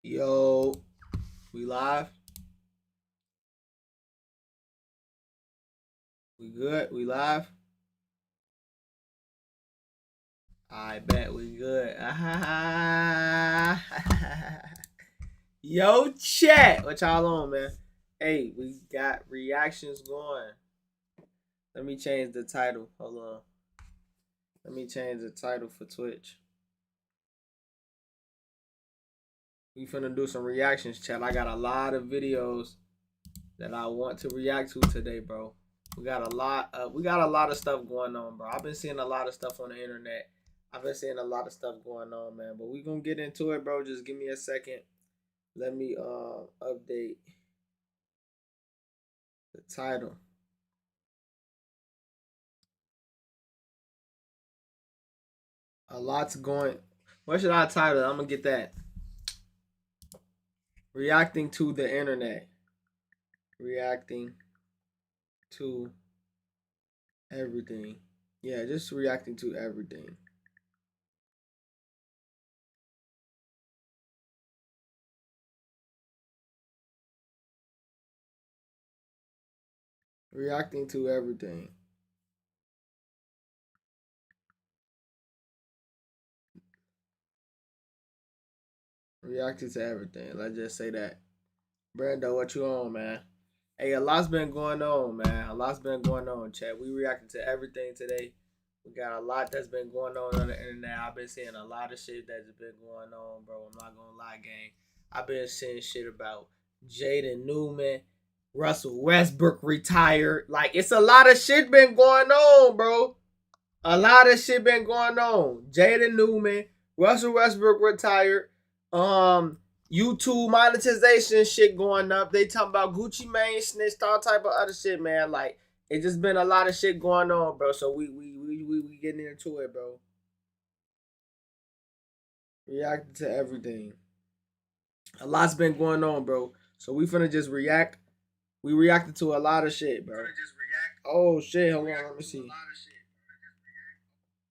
Yo, we live? We good? We live? I bet we good. Yo, chat. What y'all on, man? Hey, we got reactions going. Let me change the title. Hold on. Let me change the title for Twitch. We finna do some reactions, chat. I got a lot of videos that I want to react to today, bro. We got a lot of stuff going on, bro. I've been seeing a lot of stuff on the internet. I've been seeing a lot of stuff going on, man. But we gonna get into it, bro. Just give me a second. Let me update the title. A lot's going. What should I title? I'm gonna get that. Reacting to the internet. Reacting to everything. Yeah, just reacting to everything. Reacting to everything. Reacting to everything. Let's just say that. Brando, what you on, man? Hey, a lot's been going on, man. A lot's been going on, chat. We reacted to everything today. We got a lot that's been going on the internet. I've been seeing a lot of shit that's been going on, bro. I'm not gonna lie, gang. I've been seeing shit about Jaden Newman, Russell Westbrook retired. Like, it's a lot of shit been going on, bro. A lot of shit been going on. Jaden Newman, Russell Westbrook retired. YouTube monetization shit going up. They talking about Gucci Mane snitched, all type of other shit, man. Like, it just been a lot of shit going on, bro. So we getting into it, bro. Reacting to everything. A lot's been going on, bro. So we finna just react. We reacted to a lot of shit, bro. Oh shit, hold on, let me see.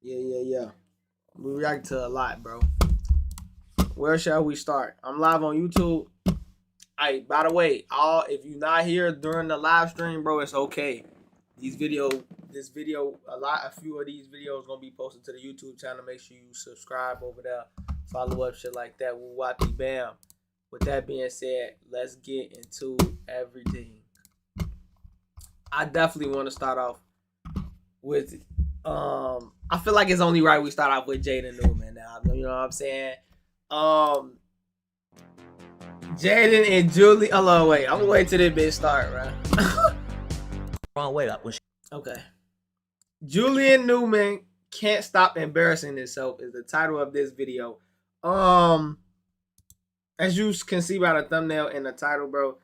Yeah. We react to a lot, bro. Where shall we start? I'm live on YouTube. Hey, by the way, if you're not here during the live stream, bro, it's okay. A few of these videos gonna be posted to the YouTube channel. Make sure you subscribe over there, follow up, shit like that. Whoopie bam. With that being said, let's get into everything. I definitely want to start off with I feel like it's only right we start off with Jaden Newman now. You know what I'm saying? Jaden and Julie. Hello, wait. I'm gonna wait till this bitch start, bro. Wrong way up. Okay. Julian Newman can't stop embarrassing himself is the title of this video. As you can see by the thumbnail and the title, bro,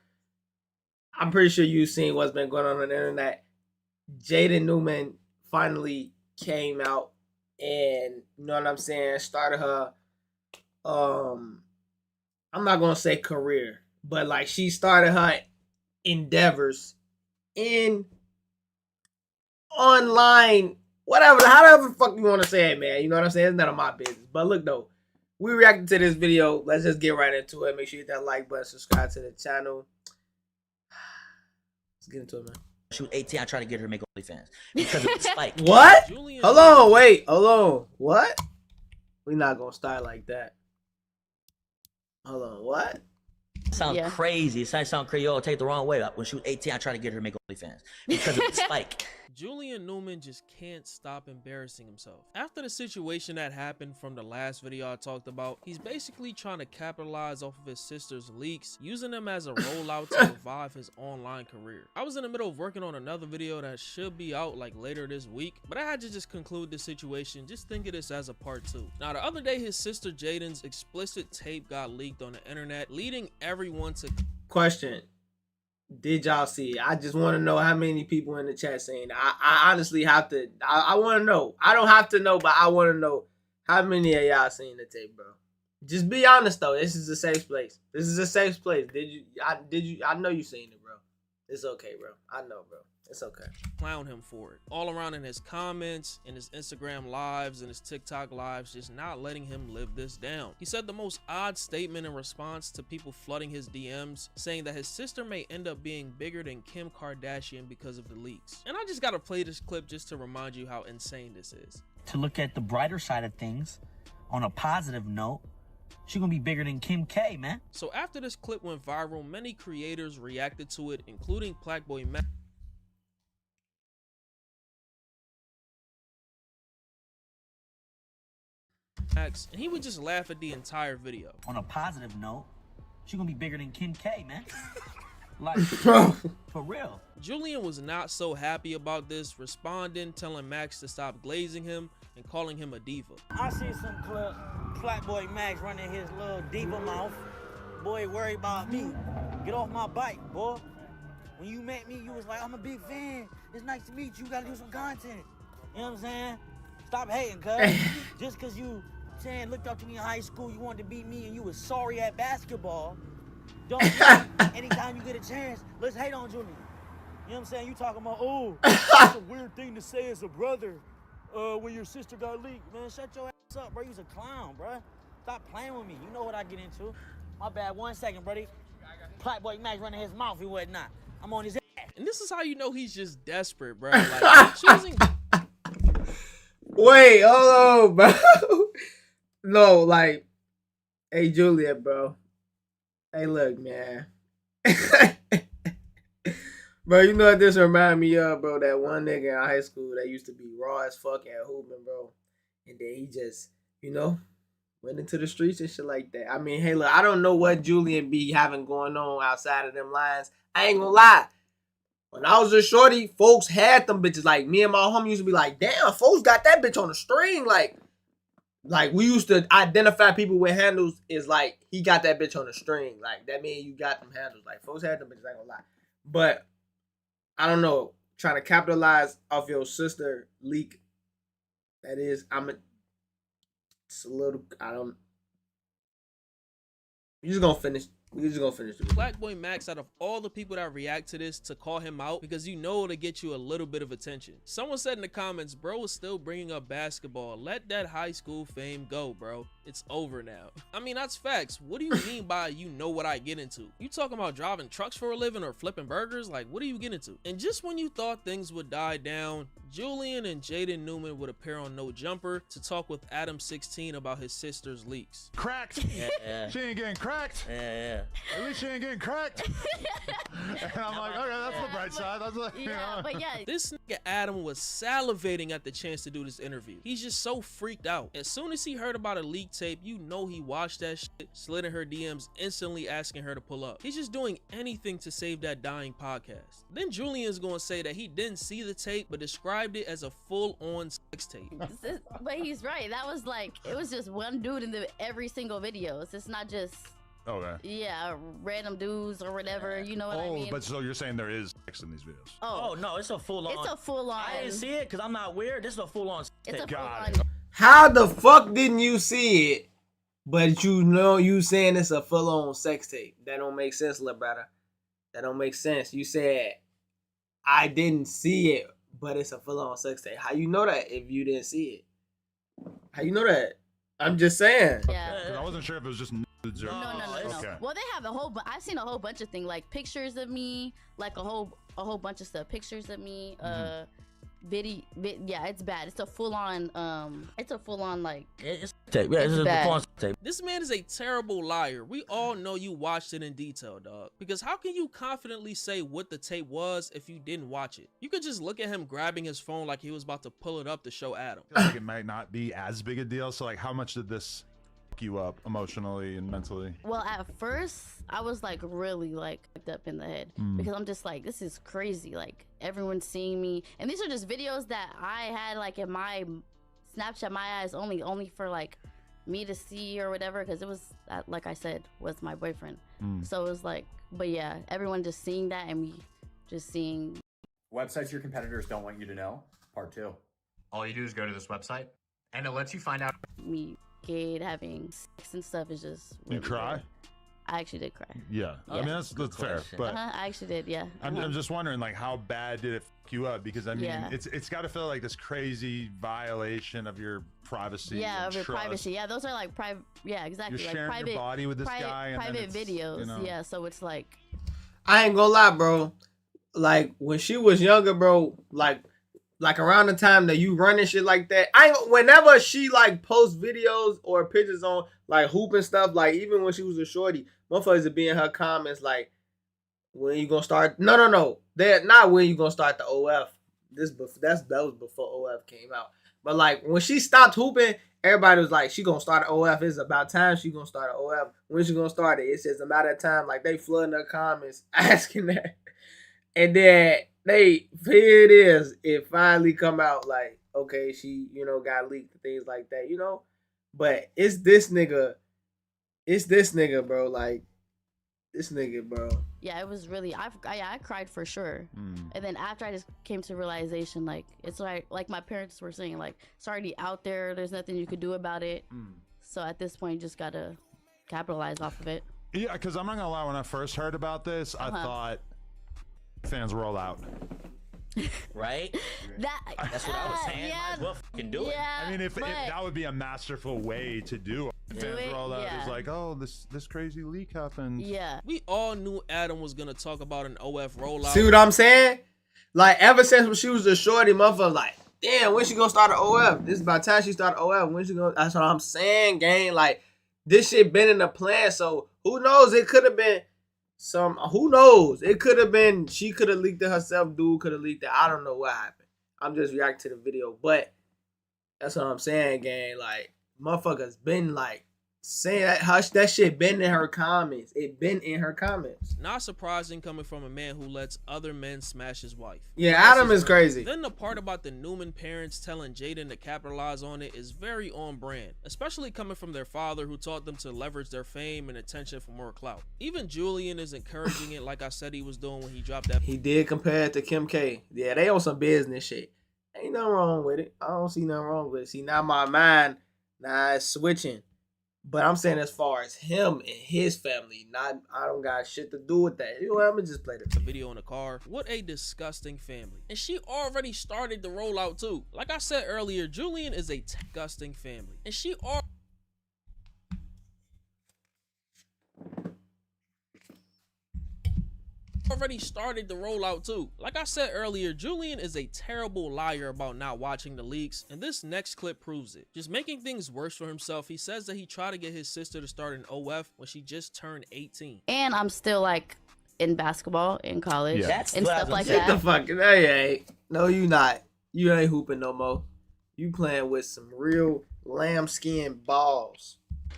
I'm pretty sure you've seen what's been going on the internet. Jaden Newman finally came out and, you know what I'm saying, started her I'm not gonna say career, but like she started her endeavors in online, whatever, however the fuck you want to say it, man. You know what I'm saying? It's none of my business. But look though, we reacted to this video. Let's just get right into it. Make sure you hit that like button, subscribe to the channel. Let's get into it, man. Shoot 18, I try to get her to make OnlyFans because of the spike. What? Hold on, wait, hold on. What? We not gonna start like that. Hold on, what? Sounds crazy. It sounds crazy. Y'all take the wrong way up. When she was 18, I tried to get her to make OnlyFans because of the spike. Julian Newman just can't stop embarrassing himself. After the situation that happened from the last video I talked about, he's basically trying to capitalize off of his sister's leaks, using them as a rollout to revive his online career. I was in the middle of working on another video that should be out like later this week, but I had to just conclude this situation. Just think of this as a part 2. Now, the other day, his sister Jaden's explicit tape got leaked on the internet, leading everyone to question. Did y'all see it? I just want to know how many people in the chat saying that. I honestly have to. I want to know. I don't have to know, but I want to know how many of y'all seen the tape, bro. Just be honest though. This is a safe place. This is a safe place. Did you? I know you seen it, bro. It's okay, bro. I know, bro. It's okay. Clown him for it. All around in his comments, in his Instagram lives, and his TikTok lives, just not letting him live this down. He said the most odd statement in response to people flooding his DMs, saying that his sister may end up being bigger than Kim Kardashian because of the leaks. And I just gotta play this clip just to remind you how insane this is. To look at the brighter side of things, on a positive note, she gonna be bigger than Kim K, man. So after this clip went viral, many creators reacted to it, including Plaqueboy Max, and he would just laugh at the entire video. On a positive note, she gonna be bigger than Kim K, man. Like, Bro. for real. Julian was not so happy about this, responding, telling Max to stop glazing him and calling him a diva. I see some clip, Plaqueboy Max running his little diva mouth. Boy, worry about me. Get off my bike, boy. When you met me, you was like, I'm a big fan. It's nice to meet you. You gotta do some content. You know what I'm saying? Stop hating, cuz. Just cause you looked up to me in high school, you wanted to beat me and you was sorry at basketball. Don't anytime you get a chance, let's hate on Julian. You know what I'm saying? You talking about, oh, that's a weird thing to say as a brother when your sister got leaked. Man, shut your ass up, bro. You's a clown, bro. Stop playing with me. You know what I get into. My bad. 1 second, buddy. Plaqueboy Max running his mouth. He was not. I'm on his ass. And this is how you know he's just desperate, bro. Like, choosing. Wait, hold on, bro. No, like, hey, Juliet, bro. Hey, look, man. Bro, you know what this remind me of, bro? That one nigga in high school that used to be raw as fuck at hooping, bro. And then he just, went into the streets and shit like that. I mean, hey, look, I don't know what Julian be having going on outside of them lines. I ain't gonna lie. When I was a shorty, folks had them bitches. Like, me and my homie used to be like, damn, folks got that bitch on the string. Like we used to identify people with handles is like, he got that bitch on the string. Like, that means you got them handles. Like, folks had them bitches, I ain't gonna lie. But, I don't know, trying to capitalize off your sister leak, it's a little, you're just gonna finish the video. Plaqueboy Max, out of all the people that react to this, to call him out because you know it'll get you a little bit of attention. Someone said in the comments, bro is still bringing up basketball. Let that high school fame go, bro. It's over now. I mean, that's facts. What do you mean by you know what I get into? You talking about driving trucks for a living or flipping burgers? Like, what do you get into? And just when you thought things would die down, Julian and Jaden Newman would appear on No Jumper to talk with Adam 16 about his sister's leaks. Cracked. Yeah. She ain't getting cracked. Yeah. At least she ain't getting cracked. And I'm like, okay, that's the bright side. That's like, you know. But yeah. This nigga Adam was salivating at the chance to do this interview. He's just so freaked out. As soon as he heard about a leak tape, you know he watched that shit, slid in her DMs, instantly asking her to pull up. He's just doing anything to save that dying podcast. Then Julian's gonna say that he didn't see the tape, but described it as a full-on sex tape. But he's right. That was like, it was just one dude in every single video. It's not just, Okay. yeah, random dudes or whatever. You know what I mean? But so you're saying there is sex in these videos? Oh, no, it's a full-on. It's a full-on. I didn't see it because I'm not weird. This is a full-on It's a tape. Got full-on. How the fuck didn't you see it, but you know you saying it's a full-on sex tape? That don't make sense, little brother. That don't make sense. You said, I didn't see it, but it's a full-on sex tape. How you know that if you didn't see it? How you know that? I'm just saying. Yeah. 'Cause I wasn't sure if it was just nudes or... No. Okay. Well, they have a whole. I've seen a whole bunch of things, like pictures of me, like a whole bunch of stuff. Pictures of me. Yeah, it's bad. It's a full on. Like. It's tape. Yeah, it's a bad. full-on tape. This man is a terrible liar. We all know you watched it in detail, dog. Because how can you confidently say what the tape was if you didn't watch it? You could just look at him grabbing his phone like he was about to pull it up to show Adam. I feel like it might not be as big a deal. So like, how much did this fuck you up emotionally and mentally? Well, at first, I was like really like fucked up in the head because I'm just like, this is crazy. Like everyone's seeing me, and these are just videos that I had like in my Snapchat, my eyes only for like me to see or whatever, because it was like I said, was my boyfriend. So it was like, but yeah, everyone just seeing that and me just seeing Websites your competitors don't want you to know, part 2. All you do is go to this website, and it lets you find out. me gay having sex and stuff is just You really cry? weird. I actually did cry. Yeah. I mean, that's fair. question. But I actually did, yeah. I'm just wondering, like, how bad did it fuck you up? Because I mean, Yeah. it's got to feel like this crazy violation of your privacy. Yeah, and of your trust. privacy. Yeah, those are like private. Yeah, exactly. You're like sharing private, your body with this guy, and then private it's, videos. you know. Yeah, so it's like, I ain't gonna lie, bro. Like when she was younger, bro, like around the time that you running shit like that, whenever she like post videos or pictures on like hoop and stuff, like even when she was a shorty, motherfuckers would be in her comments like, when you gonna start? No. They're not when you gonna start the OF. That was before OF came out. But like when she stopped hooping, everybody was like, she gonna start an OF. It's about time she gonna start an OF. When she gonna start it? It's just a matter of time. Like they flooding her comments asking that. And then here it is. It finally come out like, okay, she, got leaked and things like that, But it's this nigga, bro. Like, this nigga, bro. yeah, it was really. I cried for sure. And then after I just came to realization, like it's like my parents were saying, like it's already out there. There's nothing you could do about it. So at this point, you just gotta capitalize off of it. Yeah, because I'm not gonna lie. When I first heard about this, I thought fans roll out. Right? That's what I was saying. Yeah, Might as well fucking do it. yeah, I mean, if but- that would be a masterful way to do it. Fans it, roll out yeah. is like, oh, this crazy leak happened. Yeah. We all knew Adam was gonna talk about an OF rollout. See what I'm saying? Like ever since when she was a shorty, motherfucker, like, damn, when she gonna start an OF? This is by the time she start OF. When she gonna? That's what I'm saying, gang. Like this shit been in the plan, so who knows? It could have been who knows? It could have been, she could have leaked it herself, dude could have leaked it. I don't know what happened. I'm just reacting to the video. But that's what I'm saying, gang. Like, motherfuckers been like saying that shit been in her comments. It been in her comments. Not surprising coming from a man who lets other men smash his wife. Yeah, That's Adam his is friend. crazy. Then the part about the Newman parents telling Jaden to capitalize on it is very on brand, especially coming from their father who taught them to leverage their fame and attention for more clout. Even Julian is encouraging it like I said he was doing when he dropped that. He did compare it to Kim K. Yeah, they on some business shit. Ain't nothing wrong with it. I don't see nothing wrong with it. See, now my mind, it's switching. But I'm saying as far as him and his family, I don't got shit to do with that. You know what? I'm gonna just play The video in the car. What a disgusting family. And she already started the rollout too. Like I said earlier, Julian is a disgusting family. And she already started the rollout too. Like I said earlier, Julian is a terrible liar about not watching the leaks, and this next clip proves it. Just making things worse for himself, he says that he tried to get his sister to start an OF when she just turned 18. And I'm still like in basketball in college That's and what I stuff was like gonna Get that. the fuck. No, you ain't. No, you not. You ain't hooping no more. You playing with some real lambskin balls.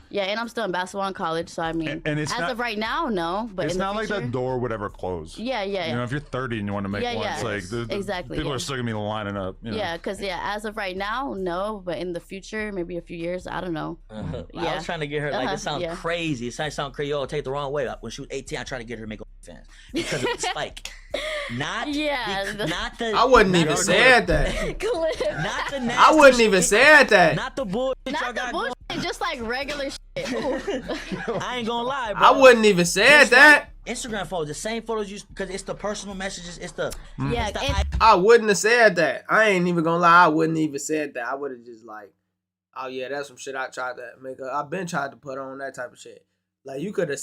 Yeah, and I'm still in basketball in college, so I mean, And it's as not- of right now, no. But It's in the not like future, that door would ever close. Yeah. You know, if you're 30 and you want to make Yeah, one, yeah. it's like Exactly, people yeah. are still gonna be lining up. You know? Yeah, because as of right now, no. But in the future, maybe a few years, I don't know. I Yeah. was trying to get her, like, it sounds yeah. crazy. It sounds Creole, take the wrong way. When she was 18, I tried to get her to make OnlyFans because of the spike. Not, Yeah, not the. I wouldn't not even the- said that. Clip. Not the I nasty wouldn't even shit. said that. Not the bullshit y'all Not the got bullshit, just like regular shit. I ain't gonna lie, bro. I wouldn't even said Just that. like Instagram photos, the same photos you, because it's the personal messages. It's the. Yeah, it's the and- I wouldn't have said that. I ain't even gonna lie. I wouldn't even said that. I would have just like, oh yeah, that's some shit I tried to make. I've been trying to put on that type of shit. Like you could have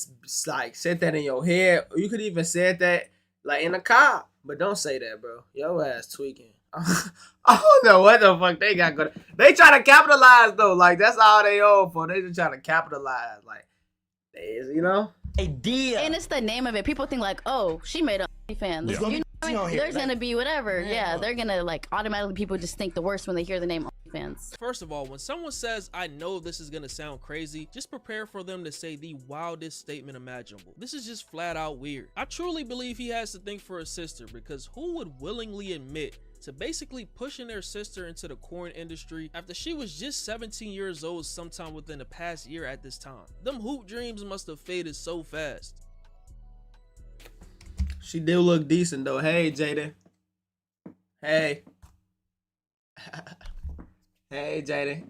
like said that in your head. Or you could even said that like in a car. But don't say that, bro. Your ass tweaking. I don't know what the fuck they got going. They try to capitalize though. Like that's all they owe for. They just trying to capitalize. Like, you know. idea. And it's the name of it. People think like, oh, she made a fan. Yeah. You know what I mean? There's gonna be whatever. Yeah, they're gonna like automatically. People just think the worst when they hear the name OnlyFans. First of all, when someone says, I know this is gonna sound crazy, just prepare for them to say the wildest statement imaginable. This is just flat out weird. I truly believe he has to think for his sister, because who would willingly admit to basically pushing their sister into the corn industry after she was just 17 years old sometime within the past year at this time? Them hoop dreams must have faded so fast. She do look decent though. Hey, Jada. Hey. Hey, Jada.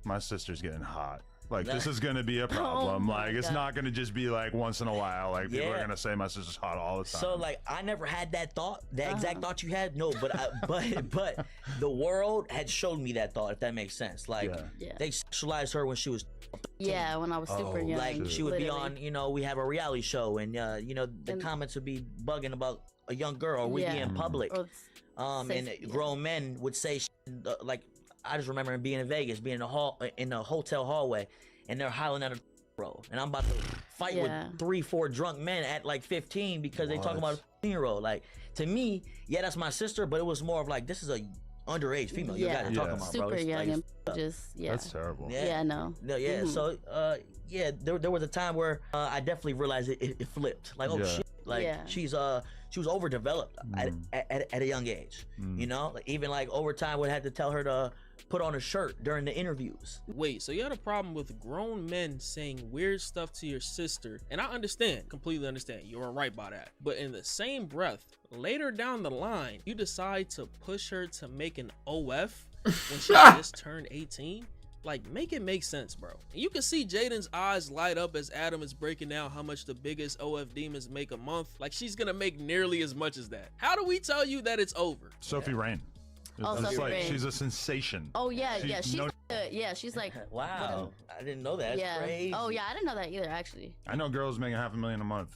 My sister's getting hot. Like, this is gonna be a problem. Like, it's not gonna just be like once in a while. Like, people are gonna say my sister's hot all the time. So like, I never had that thought, that exact thought you had. No, but but the world had showed me that thought. If that makes sense. Like, they sexualized her when she was. Yeah, when I was super young. Like, she would be on. You know, we have a reality show, and you know, the comments would be bugging about a young girl, or we be in public. And grown men would say, like, I just remember being in Vegas, being in the hotel hallway, and they're hollering at a road, and I'm about to fight with 3-4 drunk men at like 15 because they talking about a 15-year-old. Like, to me, yeah, that's my sister, but it was more of like, this is a underage female. You gotta talk about, super bro. It's young, like, and just that's terrible. Yeah, no. Yeah. So yeah, there was a time where I definitely realized it flipped. Like, oh shit, like she was overdeveloped at a young age. You know, like, even like over time would have to tell her to put on a shirt during the interviews. Wait, so you had a problem with grown men saying weird stuff to your sister, and I understand, completely understand, you were right by that. But in the same breath, later down the line, you decide to push her to make an OF when she just turned 18? Like, make it make sense, bro. And you can see Jaden's eyes light up as Adam is breaking down how much the biggest OF demons make a month. Like, she's gonna make nearly as much as that. How do we tell you that it's over? Sophie Rain. It's like, she's a sensation. Oh yeah, she's like wow. I didn't know that. That's crazy. Oh yeah, I didn't know that either, actually. I know girls making $500,000 a month.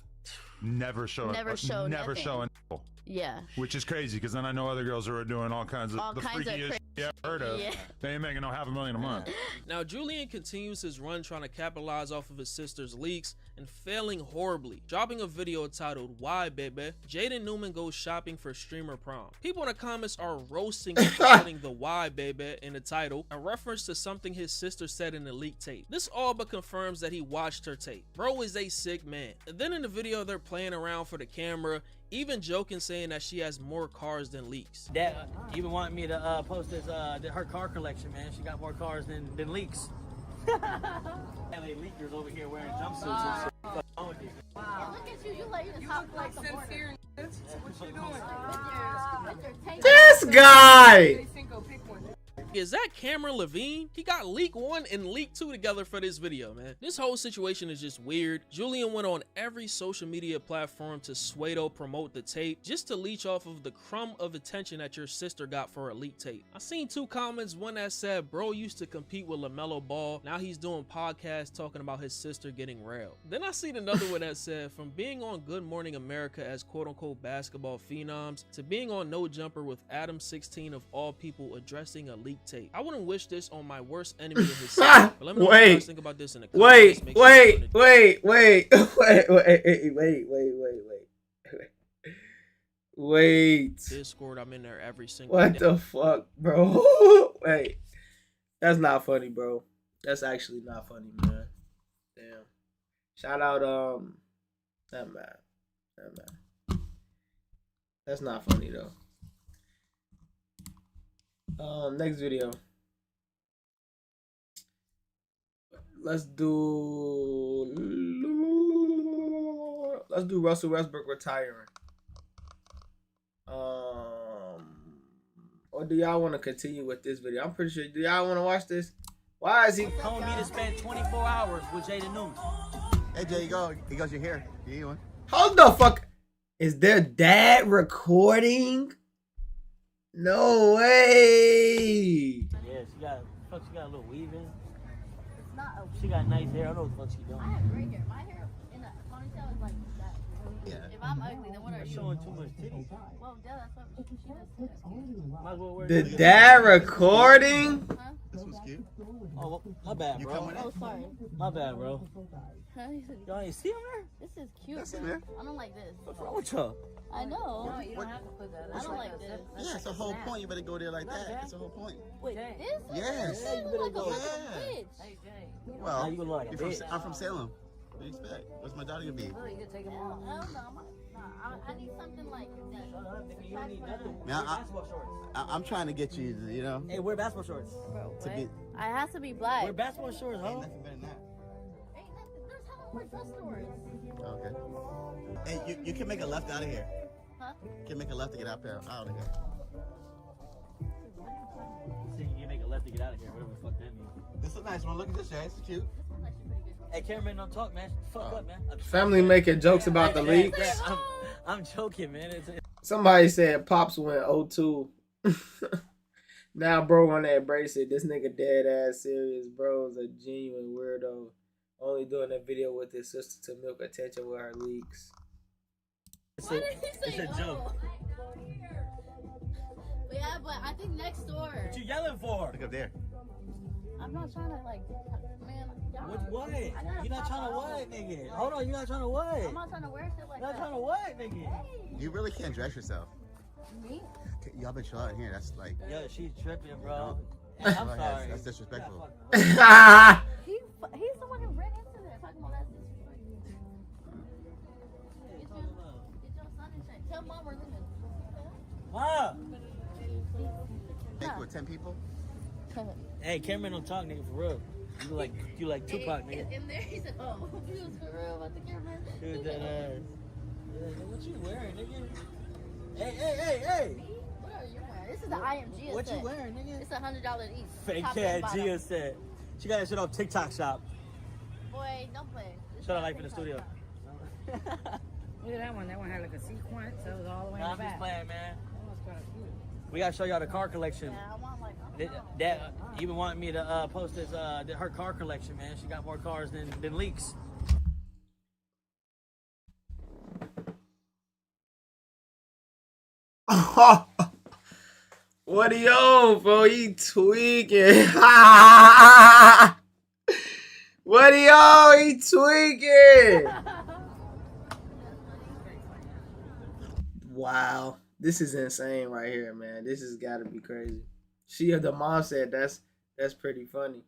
Never show a nipple. Yeah. Which is crazy, because then I know other girls who are doing all kinds of freakiest shit you ever heard of. They ain't making no $500,000 a month. Now, Julian continues his run trying to capitalize off of his sister's leaks and failing horribly, dropping a video titled "Why Baby?" Jaden Newman goes shopping for streamer prom. People in the comments are roasting and putting the "Why Baby" in the title, a reference to something his sister said in the leaked tape. This all but confirms that he watched her tape. Bro is a sick man. And then in the video, they're playing around for the camera, even joking, saying that she has more cars than leaks. Dad even wanted me to post this her car collection, man. She got more cars than leaks. LA leakers over here wearing jumpsuits and shit. Wow. Look at you, you like the top like sincere. What you doing? This guy! Is that Cameron Levine? He got Leak 1 and Leak 2 together for this video, man. This whole situation is just weird. Julian went on every social media platform to pseudo promote the tape just to leech off of the crumb of attention that your sister got for a leak tape. I seen 2 comments, one that said, bro used to compete with LaMelo Ball, now he's doing podcasts talking about his sister getting railed. Then I seen another one that said, from being on Good Morning America as quote-unquote basketball phenoms to being on No Jumper with Adam 16 of all people addressing a leak tape. I wouldn't wish this on my worst enemy in his sister, but let me know what you guys think about this in the comments. Wait. Discord, I'm in there every single day. What the fuck, bro? Wait. That's not funny, bro. That's actually not funny, man. Damn. Shout out, that man. That's not funny, though. Next video. Let's do Russell Westbrook retiring. Or do y'all want to continue with this video? I'm pretty sure. Do y'all want to watch this? Why is he telling me to spend 24 hours with Jaden Newman? Hey Jay, he goes, you're here. You one? Hold the fuck. Is their dad recording? No way. Yeah, she got a little weave in. It's not a weave. She got nice hair. I don't know what the fuck she doing. I have great hair. My hair in a ponytail is like that. Yeah. If I'm ugly, then what are you? Showing too much titties. Well, yeah, that's what she does. Might as well wear the dad recording? Huh? This was cute. Oh, my bad, bro. Oh, sorry. My bad, bro. Y'all ain't see him there? This is cute. That's bro. in there. I don't like this. What's wrong with y'all? I know. No, you don't have to put that. I don't like this. Yeah, it's the whole point. You better go there like that. That's the whole point. Wait, this? Yes. Yeah, you better go. Like Yeah. a bitch. Hey, Jay. Well, you look like a bitch. I'm from Salem. What do you expect? What's my daughter gonna be? Oh, you can take them off. I don't know. I need something like that. You don't need nothing. Man, Wear basketball shorts. I'm trying to get you, you know. Hey, wear basketball shorts. Bro, To get, I have to be black. Wear basketball shorts, huh? ain't nothing better than that. Ain't nothing. There's hella more dress stores. Okay. Hey, you can make a left out of here. Huh? You can make a left to get out of here. See, you can make a left to get out of here, whatever the fuck that means. This is a nice one. Look at this, Jay. It's cute. Hey, cameraman, don't talk, man. Fuck up, man. Family making jokes about the leaks. I'm joking, man. Somebody said Pops went 0-2. Now bro wanna embrace it. This nigga dead ass serious, bro. Is a genuine weirdo. Only doing a video with his sister to milk attention with her leaks. It's a joke. Yeah, but I think next door. What you yelling for? Look up there. I'm not trying to like, man. What? You're not trying to what, nigga? Hold on, you're not trying to what? I'm not trying to wear shit like You're not that. trying to what, nigga? You really can't dress yourself. Me? Y'all been chilling here. That's like. Yo, she's tripping, bro. I'm sorry. That's disrespectful. He's the one who ran into there talking about that disrespect. Get your son in check. Tell mom we're leaving. Mom! Think with 10 people? Hey, cameraman don't talk, nigga, for real. You like Tupac, nigga. In there, he said, "Oh, he was for real about the camera." Dude, that ass. What you wearing, nigga? Hey! What are you wearing? This is the IMG. What you wearing, nigga? It's $100 each. Fake Top ass and bottom. Gia said. She got that shit off TikTok shop. Boy, don't play. Shut up, life in the studio. Look at that one. That one had like a sequence. That was all the way in Nah, the I'm back. just playing, man. That was kind of cute. We gotta show y'all the car collection. Yeah, I want like. That you been wanting me to post this her car collection, man. She got more cars than leaks. What are you on, bro? He tweaking. What are you on? He tweaking. Wow. This is insane right here, man. This has got to be crazy. The mom said that's pretty funny.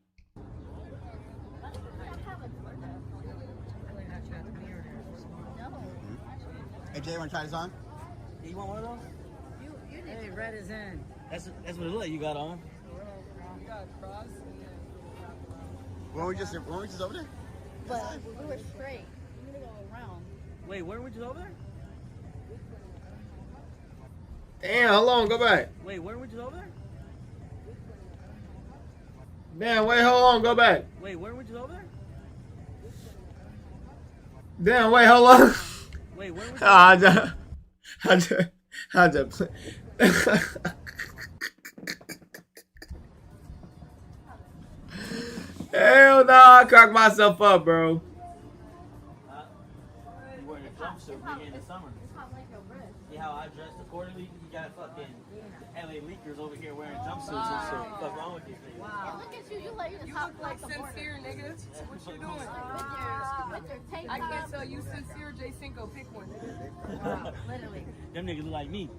Hey, Jay, want to try this on? You want one of those? Hey, red is in. That's what it look like you got on. Weren't we just over there? But we were straight. We're gonna go around. Wait, weren't we just over there? Damn, hold on, go back. Wait, weren't we just over there? Damn, wait, hold on, go back. Wait, weren't we just over there? Damn, wait, hold on. Wait, weren't we just I just Hell no, I cracked myself up, bro. You wearing a jumpsuit in the summer. See how I dressed accordingly? You got fucking LA leakers over here wearing jumpsuits and shit. What's wrong with these niggas? Wow. Look at you. You just hop like sincere, nigga. What you doing? With your tank I can't top. tell you sincere, J Cinco. Pick one. Wow, literally. Them niggas look like me.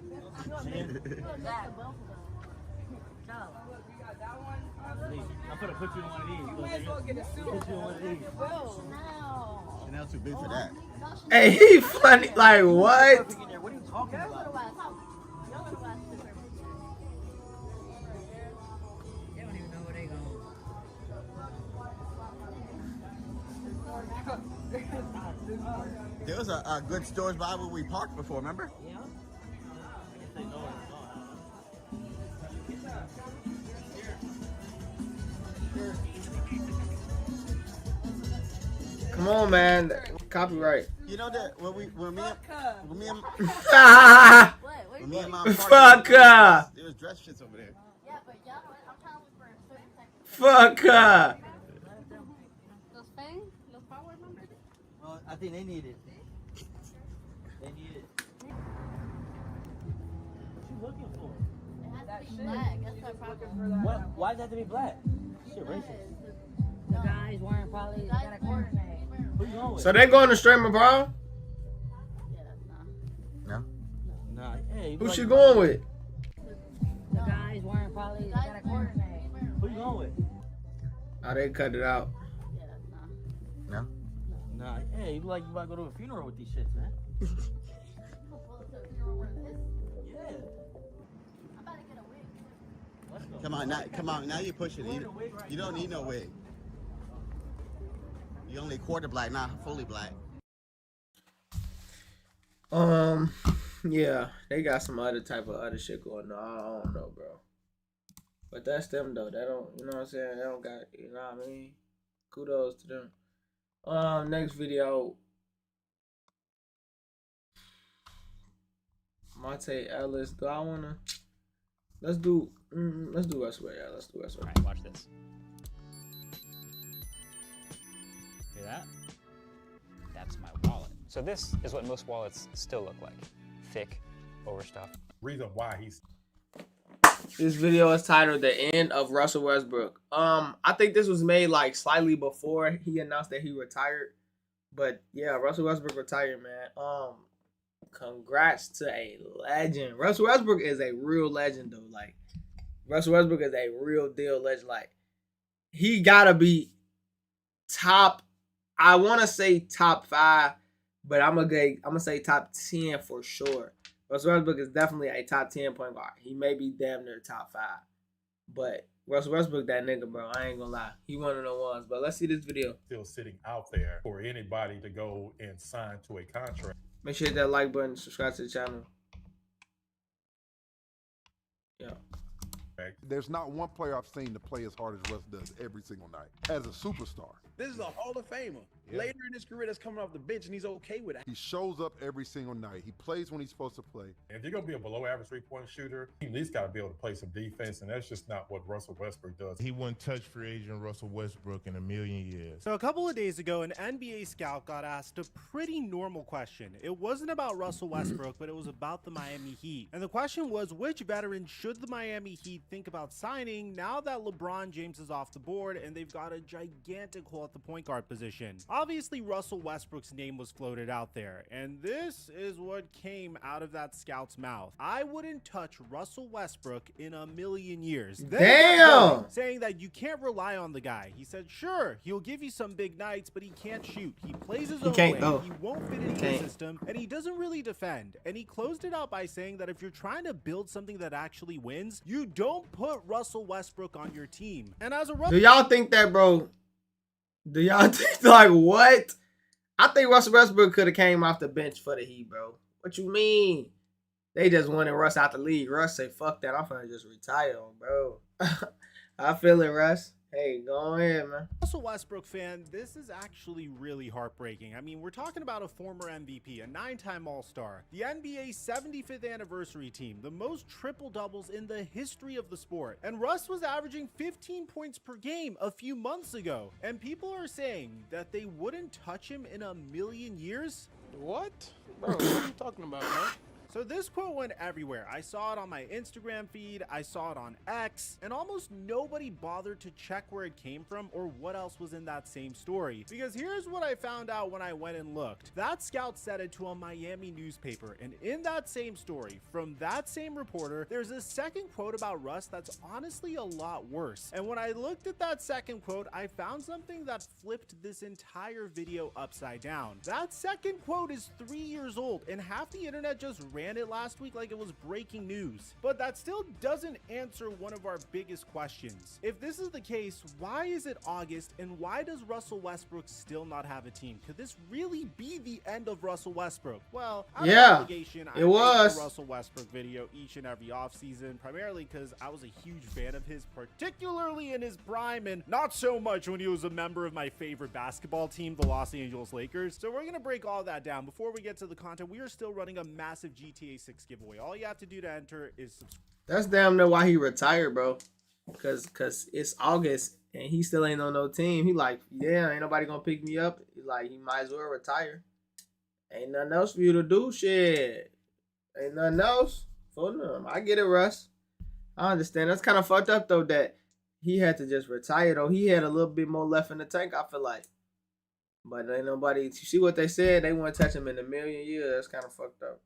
I'm gonna put you in one of these. You might as well get a suit. Put you in one of these. No. Chanel's too big for that. Hey, he funny. Like, what? What are you talking Girls about? would have watched. Y'all would have watched super. They don't even know where they going. There was a good storage by where we parked before, remember? Yeah. I guess they know where it's going. Come on, man. Copyright. You know that when me and mom Fuck her. There was dress shits over there. Yeah, but y'all know what? I'm trying to look for a certain type of. Fuck her. Those fangs? Those power numbers? Well, I think they need it. They need it. What you looking for? It has to be black. That's my problem. What? Why does it have to be black? Shit racist. The guys wearing probably got a coordinate. Who you going with? So they going to streaming, bro? Yeah, No? Nah, hey. Who she going with? The guys wearing probably got a coordinate. Who you going with? Oh, they cut it out. No? Nah, hey, you look like you about to go to a funeral with these shits, man. Yeah. Let's go. Come on, now you're pushing it. You don't need no wig. You only quarter black, not fully black. Yeah, they got some other type of other shit going on. I don't know, bro. But that's them though. They don't, you know what I'm saying? They don't got, you know what I mean? Kudos to them. Next video. Monte Ellis. Do I wanna? Let's do Westbrook. Yeah, let's do Westbrook. All right, watch this. Hear that? That's my wallet. So this is what most wallets still look like. Thick, overstuffed. Reason why he's... This video is titled "The End of Russell Westbrook." I think this was made like slightly before he announced that he retired. But yeah, Russell Westbrook retired, man. Congrats to a legend. Russell Westbrook is a real legend, though. Like, Russell Westbrook is a real deal legend. Like, he gotta be top. I want to say top 5, but I'm gonna say top 10 for sure. Russell Westbrook is definitely a top 10 point guard. He may be damn near top 5, but Russell Westbrook, that nigga, bro. I ain't gonna lie. He one of the ones. But let's see this video. Still sitting out there for anybody to go and sign to a contract. Make sure you hit that like button, subscribe to the channel. Yeah. There's not one player I've seen to play as hard as Russ does every single night. As a superstar. This is a Hall of Famer. Yeah. Later in his career that's coming off the bench and he's okay with it. He shows up every single night. He plays when he's supposed to play. If you're going to be a below average 3-point shooter, you at least got to be able to play some defense, and that's just not what Russell Westbrook does. He wouldn't touch free agent Russell Westbrook in a million years. So a couple of days ago, an NBA scout got asked a pretty normal question. It wasn't about Russell Westbrook, but it was about the Miami Heat. And the question was, which veteran should the Miami Heat think about signing now that LeBron James is off the board and they've got a gigantic hole at the point guard position? Obviously, Russell Westbrook's name was floated out there, and this is what came out of that scout's mouth. I wouldn't touch Russell Westbrook in a million years. Damn! Saying that you can't rely on the guy. He said, sure, he'll give you some big nights, but he can't shoot. He plays his own way. He won't fit into the system, and he doesn't really defend. And he closed it out by saying that if you're trying to build something that actually wins, you don't put Russell Westbrook on your team. And as a do y'all think that, bro? Do y'all think, like, what? I think Russell Westbrook could have came off the bench for the Heat, bro. What you mean? They just wanted Russ out the league. Russ say, fuck that. I'm finna just retire, bro. I feel it, Russ. Hey, go ahead, man. Russell Westbrook fan, this is actually really heartbreaking. I mean, we're talking about a former MVP, a 9-time All-Star, the NBA's 75th anniversary team, the most triple doubles in the history of the sport. And Russ was averaging 15 points per game a few months ago. And people are saying that they wouldn't touch him in a million years. What? Bro, what are you talking about, man? So this quote went everywhere. I saw it on my Instagram feed, I saw it on X, and almost nobody bothered to check where it came from or what else was in that same story. Because here's what I found out when I went and looked. That scout said it to a Miami newspaper, and in that same story, from that same reporter, there's a second quote about Russ that's honestly a lot worse. And when I looked at that second quote, I found something that flipped this entire video upside down. That second quote is 3 years old, and half the internet just ran it last week like it was breaking news. But that still doesn't answer one of our biggest questions. If this is the case, why is it August and why does Russell Westbrook still not have a team? Could this really be the end of Russell Westbrook? Well, yeah, it was a Russell Westbrook video each and every offseason, primarily because I was a huge fan of his, particularly in his prime, and not so much when he was a member of my favorite basketball team, the Los Angeles Lakers. So we're gonna break all that down. Before we get to the content, we are still running a massive GTA 6 giveaway. All you have to do to enter is subscribe. That's damn near why he retired, bro. Cause it's August and he still ain't on no team. He like, yeah, ain't nobody gonna pick me up. He like, he might as well retire. Ain't nothing else for you to do, shit. Ain't nothing else for them. I get it, Russ. I understand. That's kind of fucked up though that he had to just retire though. He had a little bit more left in the tank, I feel like. But ain't nobody. You see what they said? They wouldn't touch him in a million years. That's kind of fucked up.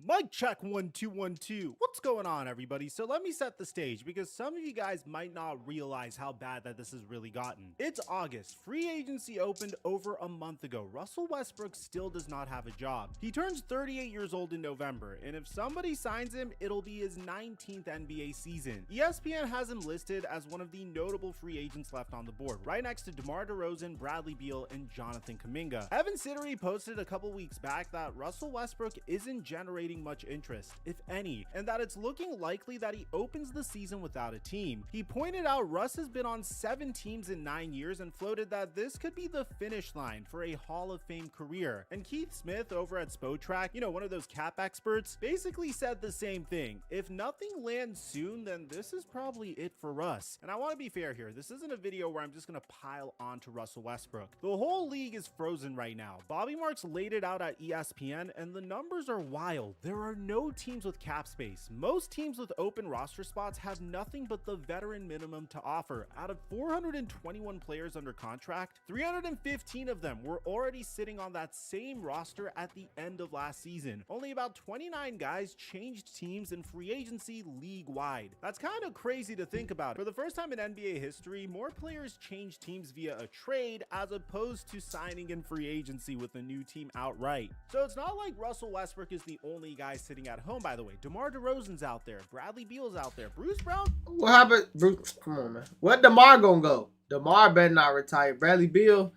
Mic check 1 2 1 2. What's going on, everybody? So let me set the stage because some of you guys might not realize how bad that this has really gotten. It's August. Free agency opened over a month ago. Russell Westbrook still does not have a job. He turns 38 years old in November, and if somebody signs him, it'll be his 19th NBA season. ESPN has him listed as one of the notable free agents left on the board, right next to DeMar DeRozan, Bradley Beal, and Jonathan Kuminga. Evan Siddery posted a couple weeks back that Russell Westbrook isn't generating generating much interest, if any, and that it's looking likely that he opens the season without a team. He pointed out Russ has been on 7 teams in 9 years and floated that this could be the finish line for a Hall of Fame career. And Keith Smith over at Spotrac, you know, one of those cap experts, basically said the same thing. If nothing lands soon, then this is probably it for Russ. And I want to be fair here. This isn't a video where I'm just going to pile on to Russell Westbrook. The whole league is frozen right now. Bobby Marks laid it out at ESPN, and the numbers are wild. There are no teams with cap space. Most teams with open roster spots have nothing but the veteran minimum to offer. Out of 421 players under contract, 315 of them were already sitting on that same roster at the end of last season. Only about 29 guys changed teams in free agency league-wide. That's kind of crazy to think about. For the first time in NBA history, more players changed teams via a trade as opposed to signing in free agency with a new team outright. So it's not like Russell Westbrook is the only guy sitting at home, by the way. DeMar DeRozan's out there, Bradley Beal's out there, Bruce Brown. What happened? Bruce, come on, man. Where DeMar gonna go? DeMar better not retire. Bradley Beal,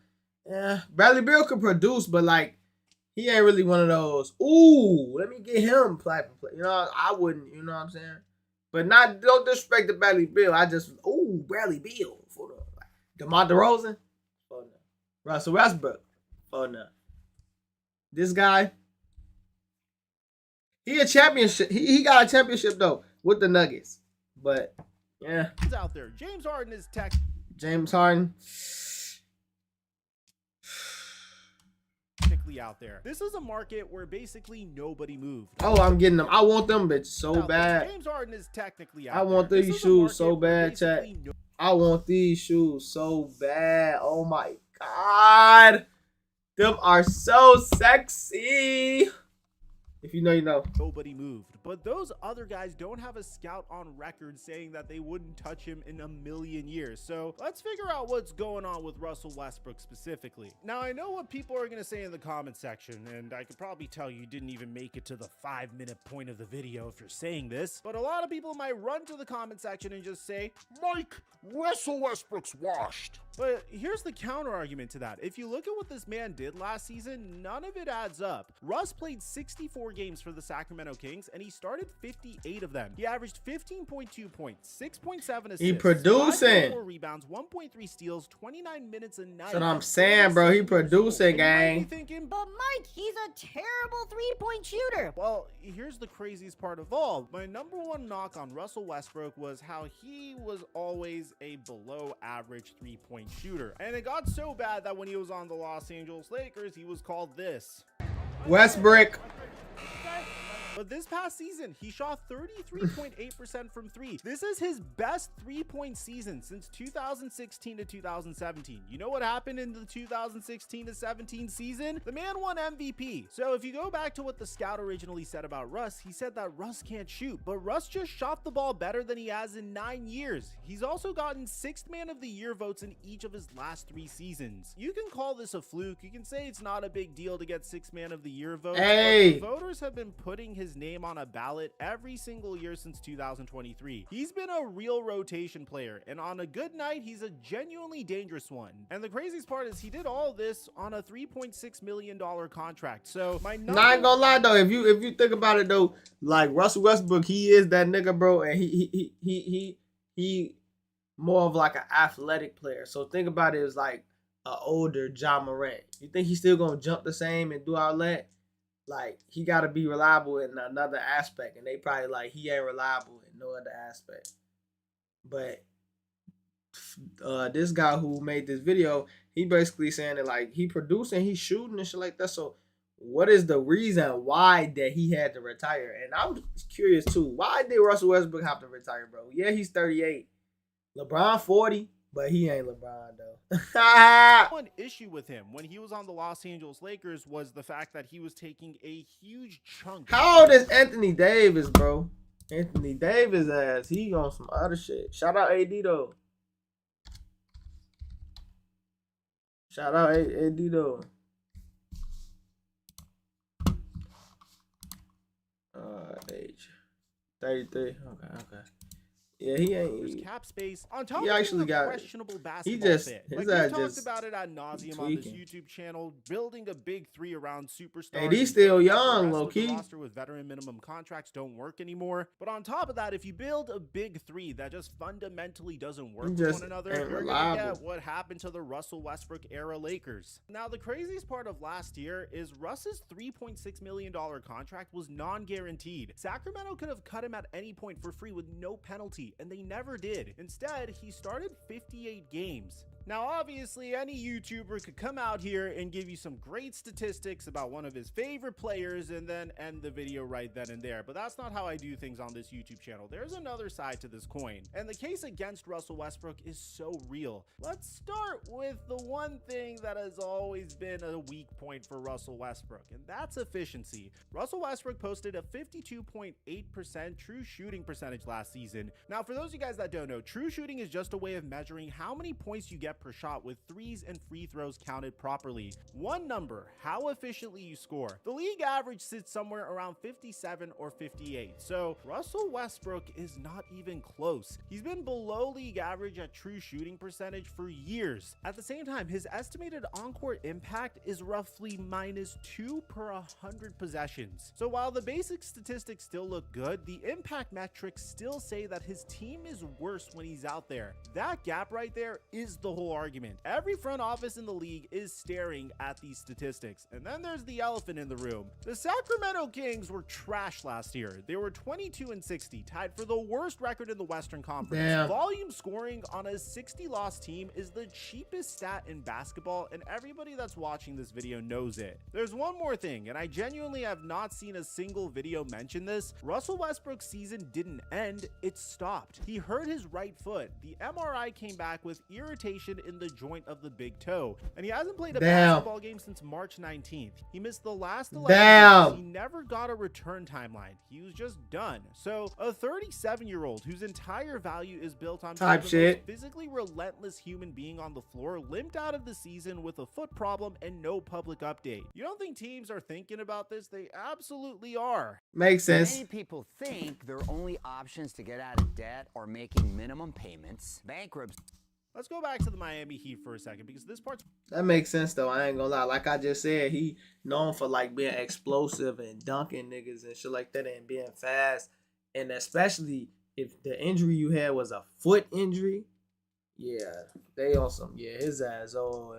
yeah, Bradley Beal could produce, but like, he ain't really one of those, ooh, let me get him platinum play. You know, I wouldn't, you know what I'm saying? But don't disrespect the Bradley Beal. I just, ooh, Bradley Beal. For the, like, DeMar DeRozan? Oh, no. Russell Westbrook? Oh, no. This guy, he a championship. He got a championship, though, with the Nuggets. But, yeah. He's out there. James Harden is tech. James Harden. Out there. This is a market where basically nobody moved. Oh, I'm getting them. I want them bitch so bad. James Harden is technically out I want there. these shoes so bad, chat. I want these shoes so bad. Oh my god. Them are so sexy. If you know, you know. Nobody moved. But those other guys don't have a scout on record saying that they wouldn't touch him in a million years. So let's figure out what's going on with Russell Westbrook specifically. Now, I know what people are going to say in the comment section, and I could probably tell you didn't even make it to the 5-minute point of the video if you're saying this, but a lot of people might run to the comment section and just say, Mike, Russell Westbrook's washed. But here's the counter argument to that. If you look at what this man did last season, none of it adds up. Russ played 64 games for the Sacramento Kings, and he started 58 of them. He averaged 15.2 points, 6.7 assists, he producing, 5.4 rebounds, 1.3 steals, 29 minutes a night. That's what I'm saying, bro. He producing, gang. Thinking, but Mike, he's a terrible three-point shooter. Well, here's the craziest part of all. My number one knock on Russell Westbrook was how he was always a below-average three-point shooter. And it got so bad that when he was on the Los Angeles Lakers, he was called this. Westbrook. But this past season, he shot 33.8% from 3. This is his best 3-point season since 2016 to 2017. You know what happened in the 2016 to 17 season? The man won MVP. So if you go back to what the scout originally said about Russ, he said that Russ can't shoot, but Russ just shot the ball better than he has in 9 years. He's also gotten 6th man of the year votes in each of his last 3 seasons. You can call this a fluke. You can say it's not a big deal to get 6th man of the year votes. Hey, but the voters have been putting his name on a ballot every single year since 2023. He's been a real rotation player, and on a good night, he's a genuinely dangerous one. And the craziest part is he did all this on a $3.6 million contract. So my number, not gonna lie though, if you think about it though, like Russell Westbrook, he is that nigga, bro, and he more of like an athletic player. So think about it as like an older Ja Morant. You think he's still gonna jump the same and do all that? Like, he got to be reliable in another aspect. And they probably like, he ain't reliable in no other aspect. But this guy who made this video, he basically saying that, like, he producing, he's shooting and shit like that. So what is the reason why that he had to retire? And I'm curious, too. Why did Russell Westbrook have to retire, bro? Yeah, he's 38. LeBron 40. But he ain't LeBron, though. One issue with him when he was on the Los Angeles Lakers was the fact that he was taking a huge chunk. How old is Anthony Davis, bro? Anthony Davis ass. He on some other shit. Shout out AD, though. Shout out AD, though. Age 33. Okay. Yeah, he ain't. There's cap space on top He of actually being a got questionable basketball he just fit. his Like we ass talked just about it ad nauseum on this tweaking. YouTube channel, building a big three around superstars. Hey, he's and still the young, rest low of the key. roster with veteran minimum contracts don't work anymore. But on top of that, if you build a big three that just fundamentally doesn't work with just one another, ain't you're gonna reliable. get what happened to the Russell Westbrook era Lakers. Now, the craziest part of last year is Russ's $3.6 million contract was non-guaranteed. Sacramento could have cut him at any point for free with no penalty, and they never did. Instead, he started 58 games. Now, obviously, any YouTuber could come out here and give you some great statistics about one of his favorite players and then end the video right then and there. But that's not how I do things on this YouTube channel. There's another side to this coin. And the case against Russell Westbrook is so real. Let's start with the one thing that has always been a weak point for Russell Westbrook, and that's efficiency. Russell Westbrook posted a 52.8% true shooting percentage last season. Now, for those of you guys that don't know, true shooting is just a way of measuring how many points you get per shot with threes and free throws counted properly. One number, how efficiently you score. The league average sits somewhere around 57 or 58. So Russell Westbrook is not even close. He's been below league average at true shooting percentage for years. At the same time, his estimated on-court impact is roughly -2 per 100 possessions. So while the basic statistics still look good, the impact metrics still say that his team is worse when he's out there. That gap right there is the whole argument. Every front office in the league is staring at these statistics. And then there's the elephant in the room. The Sacramento Kings were trash last year. They were 22-60, tied for the worst record in the Western Conference. Damn. Volume scoring on a 60-loss team is the cheapest stat in basketball, and everybody that's watching this video knows it. There's one more thing, and I genuinely have not seen a single video mention this. Russell Westbrook's season didn't end, it stopped. He hurt his right foot. The MRI came back with irritation in the joint of the big toe, and he hasn't played a basketball game since March 19th. He missed the last 11 games. He never got a return timeline. He was just done. So a 37-year-old whose entire value is built on being the most physically relentless human being on the floor limped out of the season with a foot problem and no public update. You don't think teams are thinking about this? They absolutely are. Makes sense. Many people think their only options to get out of debt are making minimum payments, bankruptcy. Let's go back to the Miami Heat for a second, because this part's... That makes sense, though. I ain't gonna lie. Like I just said, he known for, like, being explosive and dunking niggas and shit like that and being fast. And especially if the injury you had was a foot injury, yeah, they on some, yeah, his ass old.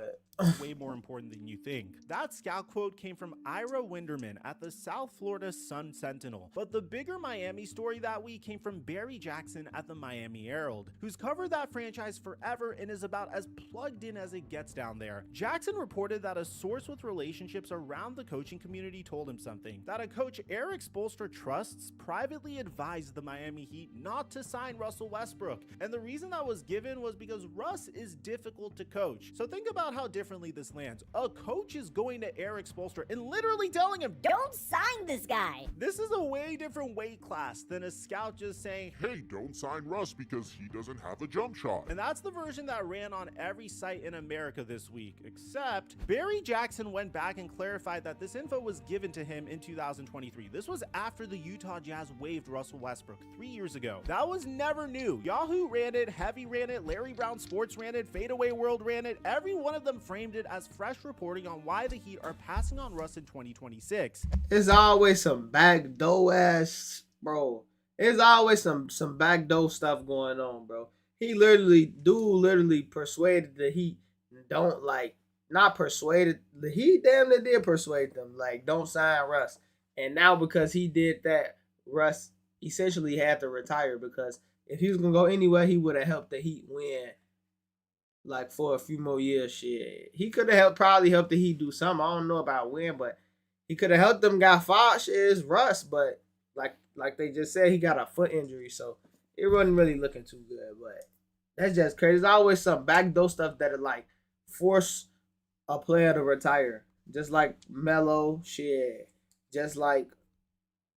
Way more important than you think. That scout quote came from Ira Winderman at the South Florida Sun Sentinel. But the bigger Miami story that week came from Barry Jackson at the Miami Herald, who's covered that franchise forever and is about as plugged in as it gets down there. Jackson reported that a source with relationships around the coaching community told him something, that a coach Eric Spoelstra trusts privately advised the Miami Heat not to sign Russell Westbrook. And the reason that was given was because Russ is difficult to coach. So think about how differently this lands. A coach is going to Eric Spoelstra and literally telling him, don't sign this guy. This is a way different weight class than a scout just saying, hey, don't sign Russ because he doesn't have a jump shot. And that's the version that ran on every site in America this week, except Barry Jackson went back and clarified that this info was given to him in 2023. This was after the Utah Jazz waived Russell Westbrook 3 years ago. That was never new. Yahoo ran it, Heavy ran it, Larry Brown Sports ran it, Fadeaway World ran it. Every one of them framed it as fresh reporting on why the Heat are passing on Russ in 2026. It's always some backdoor ass, bro. There's always some backdoor stuff going on, bro. He literally persuaded the Heat. Don't like, not persuaded. The Heat damn near did persuade them. Like, don't sign Russ. And now because he did that, Russ essentially had to retire, because if he was gonna go anywhere, he would have helped the Heat win. Like for a few more years, shit. He could have probably helped the Heat do something. I don't know about win, but he could have helped them. Got fired. Shit is Russ, but like they just said, he got a foot injury, so it wasn't really looking too good. But that's just crazy. There's always some backdoor stuff that like force a player to retire, just like Melo, shit, just like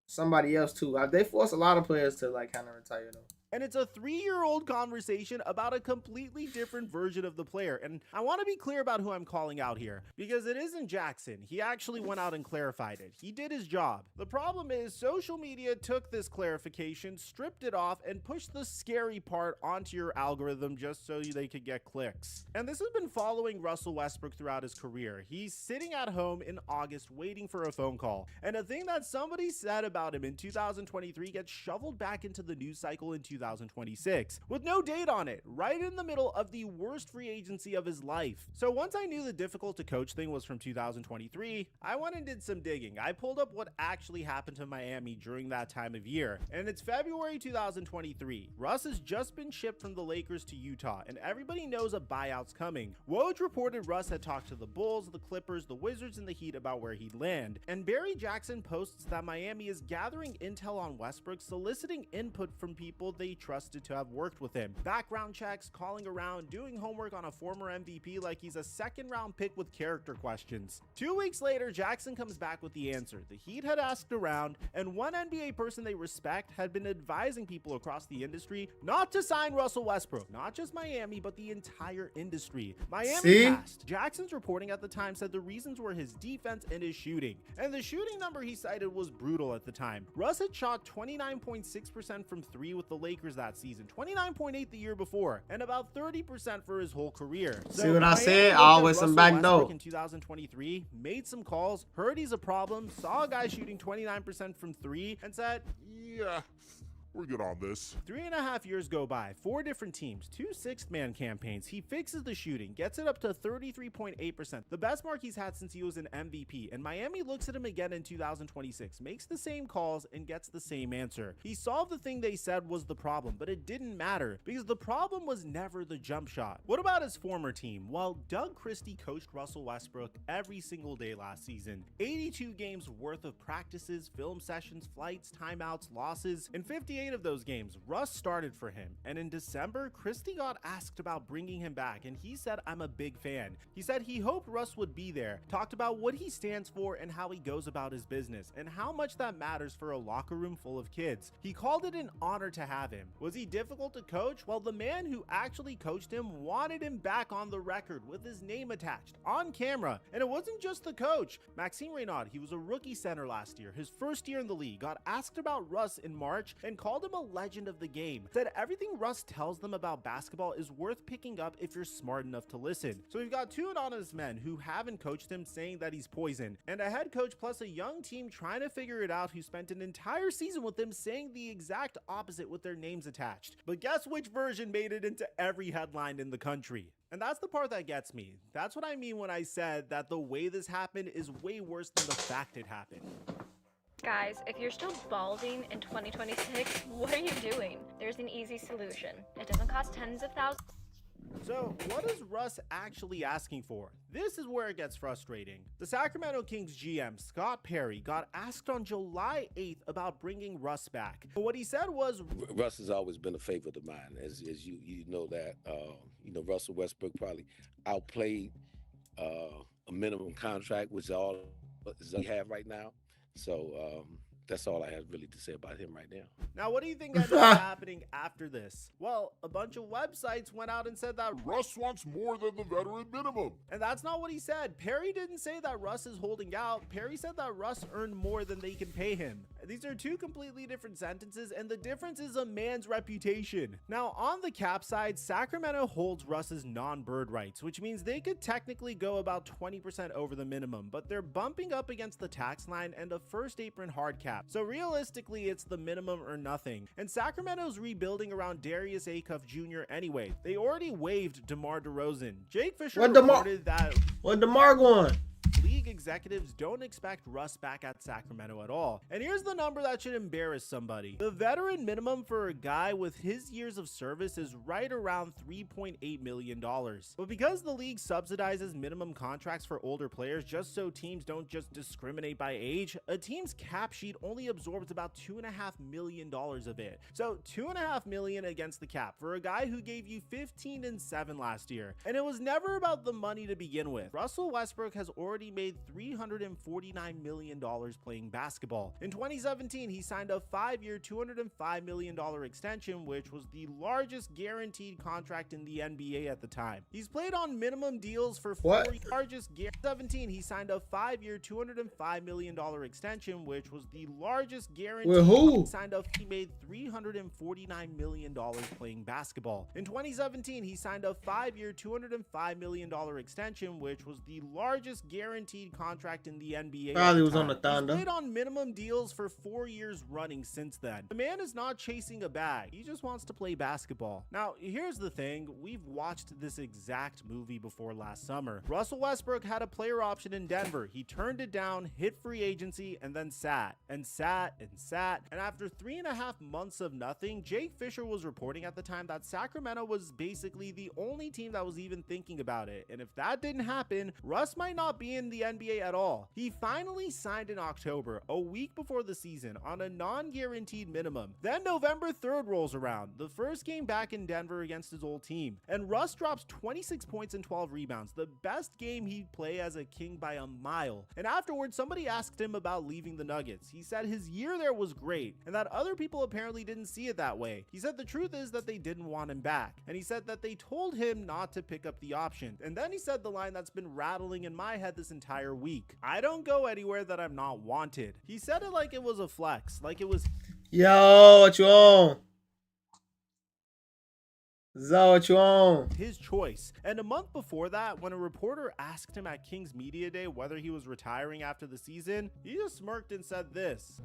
somebody else too. They force a lot of players to like kind of retire though. And it's a 3-year-old conversation about a completely different version of the player. And I want to be clear about who I'm calling out here, because it isn't Jackson. He actually went out and clarified it. He did his job. The problem is social media took this clarification, stripped it off, and pushed the scary part onto your algorithm just so they could get clicks. And this has been following Russell Westbrook throughout his career. He's sitting at home in August waiting for a phone call. And a thing that somebody said about him in 2023 gets shoveled back into the news cycle in 2026 with no date on it, right in the middle of the worst free agency of his life. So once I knew the difficult to coach thing was from 2023, I went and did some digging. I pulled up what actually happened to Miami during that time of year. And it's February 2023. Russ has just been shipped from the Lakers to Utah, and everybody knows a buyout's coming. Woj reported Russ had talked to the Bulls, the Clippers, the Wizards, and the Heat about where he'd land. And Barry Jackson posts that Miami is gathering intel on Westbrook, soliciting input from people they trusted to have worked with him. Background checks, calling around, doing homework on a former MVP like he's a second-round pick with character questions. 2 weeks later, Jackson comes back with the answer. The Heat had asked around, and one NBA person they respect had been advising people across the industry not to sign Russell Westbrook. Not just Miami, but the entire industry. Miami passed. Jackson's reporting at the time said the reasons were his defense and his shooting. And the shooting number he cited was brutal at the time. Russ had shot 29.6% from 3 with the Lakers that season, 29.8% the year before, and about 30% for his whole career. So see what I Miami said? looked Always at some Russell back door. Westbrook in 2023, made some calls, heard he's a problem, saw a guy shooting 29% from 3, and said, yeah, we're good on this. 3.5 years go by, 4 different teams, 2 sixth-man campaigns. He fixes the shooting, gets it up to 33.8%, the best mark he's had since he was an MVP. And Miami looks at him again in 2026, makes the same calls, and gets the same answer. He solved the thing they said was the problem, but it didn't matter because the problem was never the jump shot. What about his former team? Well, Doug Christie coached Russell Westbrook every single day last season. 82 games worth of practices, film sessions, flights, timeouts, losses. In 58 of those games, Russ started for him. And in December, Christie got asked about bringing him back, and he said, "I'm a big fan." He said he hoped Russ would be there, talked about what he stands for and how he goes about his business, and how much that matters for a locker room full of kids. He called it an honor to have him. Was he difficult to coach? Well, the man who actually coached him wanted him back on the record with his name attached, on camera. And it wasn't just the coach. Maxime Reynaud, he was a rookie center last year, his first year in the league, got asked about Russ in March and called him a legend of the game. Said everything Russ tells them about basketball is worth picking up if you're smart enough to listen. So we've got 2 anonymous men who haven't coached him saying that he's poison, and a head coach plus a young team trying to figure it out who spent an entire season with him saying the exact opposite with their names attached. But guess which version made it into every headline in the country? And that's the part that gets me. That's what I mean when I said that the way this happened is way worse than the fact it happened. Guys, if you're still balding in 2026, what are you doing? There's an easy solution. It doesn't cost tens of thousands. So, what is Russ actually asking for? This is where it gets frustrating. The Sacramento Kings GM, Scott Perry, got asked on July 8th about bringing Russ back. What he said was, Russ has always been a favorite of mine, as you know that. Russell Westbrook probably outplayed a minimum contract, which all we have right now. So that's all I have really to say about him right now. Now, what do you think ended up happening after this? Well, a bunch of websites went out and said that Russ wants more than the veteran minimum. And that's not what he said. Perry didn't say that Russ is holding out. Perry said that Russ earned more than they can pay him. These are 2 completely different sentences, and the difference is a man's reputation. Now, on the cap side, Sacramento holds Russ's non-bird rights, which means they could technically go about 20% over the minimum, but they're bumping up against the tax line and a first apron hard cap. So realistically, it's the minimum or nothing. And Sacramento's rebuilding around Darius Acuff Jr. anyway. They already waived DeMar DeRozan. Jake Fisher reported that... What DeMar going? League executives don't expect Russ back at Sacramento at all. And here's the number that should embarrass somebody. The veteran minimum for a guy with his years of service is right around $3.8 million. But because the league subsidizes minimum contracts for older players just so teams don't just discriminate by age, a team's cap sheet only absorbs about $2.5 million of it. So $2.5 million against the cap for a guy who gave you 15 and 7 last year. And it was never about the money to begin with. Russell Westbrook has already made $349 million playing basketball. In 2017, he signed a 5-year, $205 million extension, which was the largest guaranteed contract in the NBA at the time. He's played on minimum deals for 4 largest 17. He signed a 5-year, $205 million extension, which was the largest guarantee. With who? He made $349 million playing basketball. In 2017, he signed a 5-year, $205 million extension, which was the largest guaranteed contract in the NBA. Probably was on the Thunder. He's played on minimum deals for 4 years running since then. The man is not chasing a bag. He just wants to play basketball. Now, here's the thing. We've watched this exact movie before last summer. Russell Westbrook had a player option in Denver. He turned it down, hit free agency, and then sat. And after 3.5 months of nothing, Jake Fisher was reporting at the time that Sacramento was basically the only team that was even thinking about it. And if that didn't happen, Russ might not be in the NBA at all. He finally signed in October, a week before the season, on a non-guaranteed minimum. Then November 3rd rolls around, the first game back in Denver against his old team, and Russ drops 26 points and 12 rebounds, the best game he'd play as a King by a mile. And afterwards, somebody asked him about leaving the Nuggets. He said his year there was great, and that other people apparently didn't see it that way. He said the truth is that they didn't want him back, and he said that they told him not to pick up the option. And then he said the line that's been rattling in my head this entire week: I don't go anywhere that I'm not wanted. He said it like it was a flex, like it was, yo, what you on? Zo, what you on? His choice. And a month before that, when a reporter asked him at Kings Media Day whether he was retiring after the season, he just smirked and said this.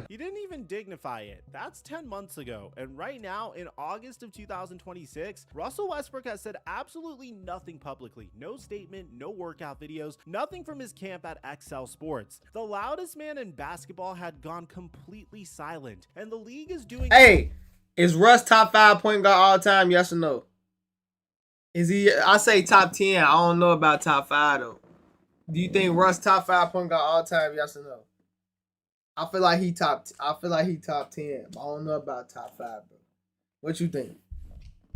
He didn't even dignify it. That's 10 months ago. And right now, in August of 2026, Russell Westbrook has said absolutely nothing publicly. No statement, no workout videos, nothing from his camp at XL Sports. The loudest man in basketball had gone completely silent, and the league is doing... Hey, is Russ top 5 point guard all time? Yes or no? Is he? I say top 10. I don't know about top 5 though. Do you think Russ top 5 point guard all time? Yes or no? I feel like he top 10. I don't know about top 5, bro. What you think?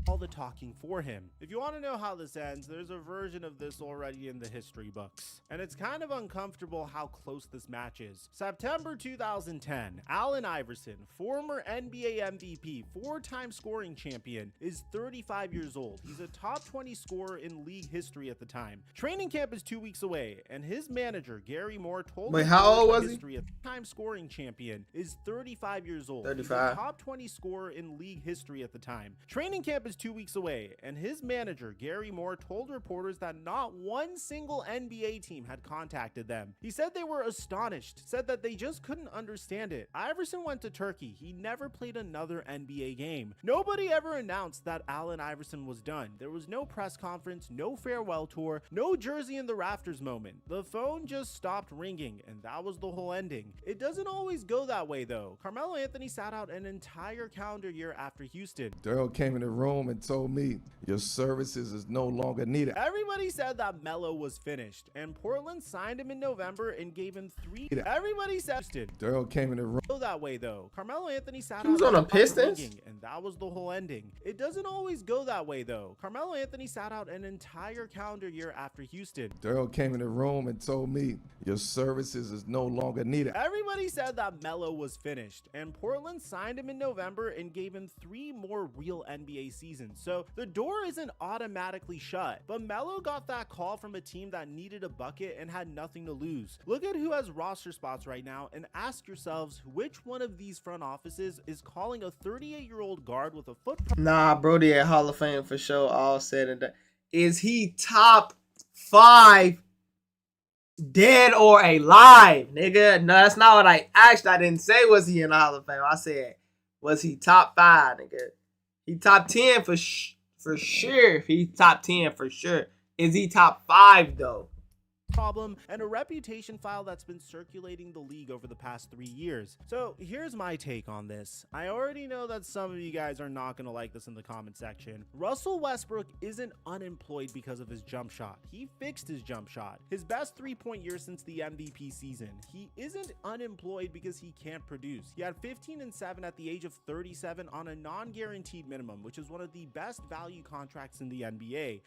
All the talking for him. If you want to know how this ends, there's a version of this already in the history books, and it's kind of uncomfortable how close this match is. September 2010, Allen Iverson, former NBA MVP, 4-time scoring champion, is 35 years old. He's a top 20 scorer in league history at the time. Training camp is 2 weeks away, and his manager, Gary Moore, told him how old was he? A time scoring champion is 35 years old. 35. He's a top 20 scorer in league history at the time. Training camp is 2 weeks away, and his manager, Gary Moore, told reporters that not one single NBA team had contacted them. He said they were astonished, said that they just couldn't understand it. Iverson went to Turkey. He never played another NBA game. Nobody ever announced that Allen Iverson was done. There was no press conference, no farewell tour, no jersey in the rafters moment. The phone just stopped ringing, and that was the whole ending. It doesn't always go that way, though. Carmelo Anthony sat out an entire calendar year after Houston. Daryl came in the room and told me your services is no longer needed. Everybody said that Melo was finished, and Portland signed him in November and gave him 3. Everybody said Daryl came in the room. Go that way though. Carmelo Anthony sat out on the Pistons, and that was the whole ending. It doesn't always go that way though. Carmelo Anthony sat out an entire calendar year after Houston. Daryl came in the room and told me your services is no longer needed. Everybody said that Melo was finished, and Portland signed him in November and gave him 3 more real NBA seasons. So the door isn't automatically shut, but Melo got that call from a team that needed a bucket and had nothing to lose. Look at who has roster spots right now and ask yourselves which one of these front offices is calling a 38-year-old guard with a foot. Nah, Brody at Hall of Fame for sure. All said and done. Is he top 5 dead or alive, nigga? No, that's not what I asked. I didn't say was he in the Hall of Fame. I said, was he top 5, nigga? He top 10 for sure. He's top 10 for sure. Is he top 5 though? Problem and a reputation file that's been circulating the league over the past 3 years. So here's my take on this. I already know that some of you guys are not going to like this in the comment section. Russell Westbrook isn't unemployed because of his jump shot. He fixed his jump shot. His best 3-point year since the MVP season. He isn't unemployed because he can't produce. He had 15 and 7 at the age of 37 on a non-guaranteed minimum, which is one of the best value contracts in the NBA.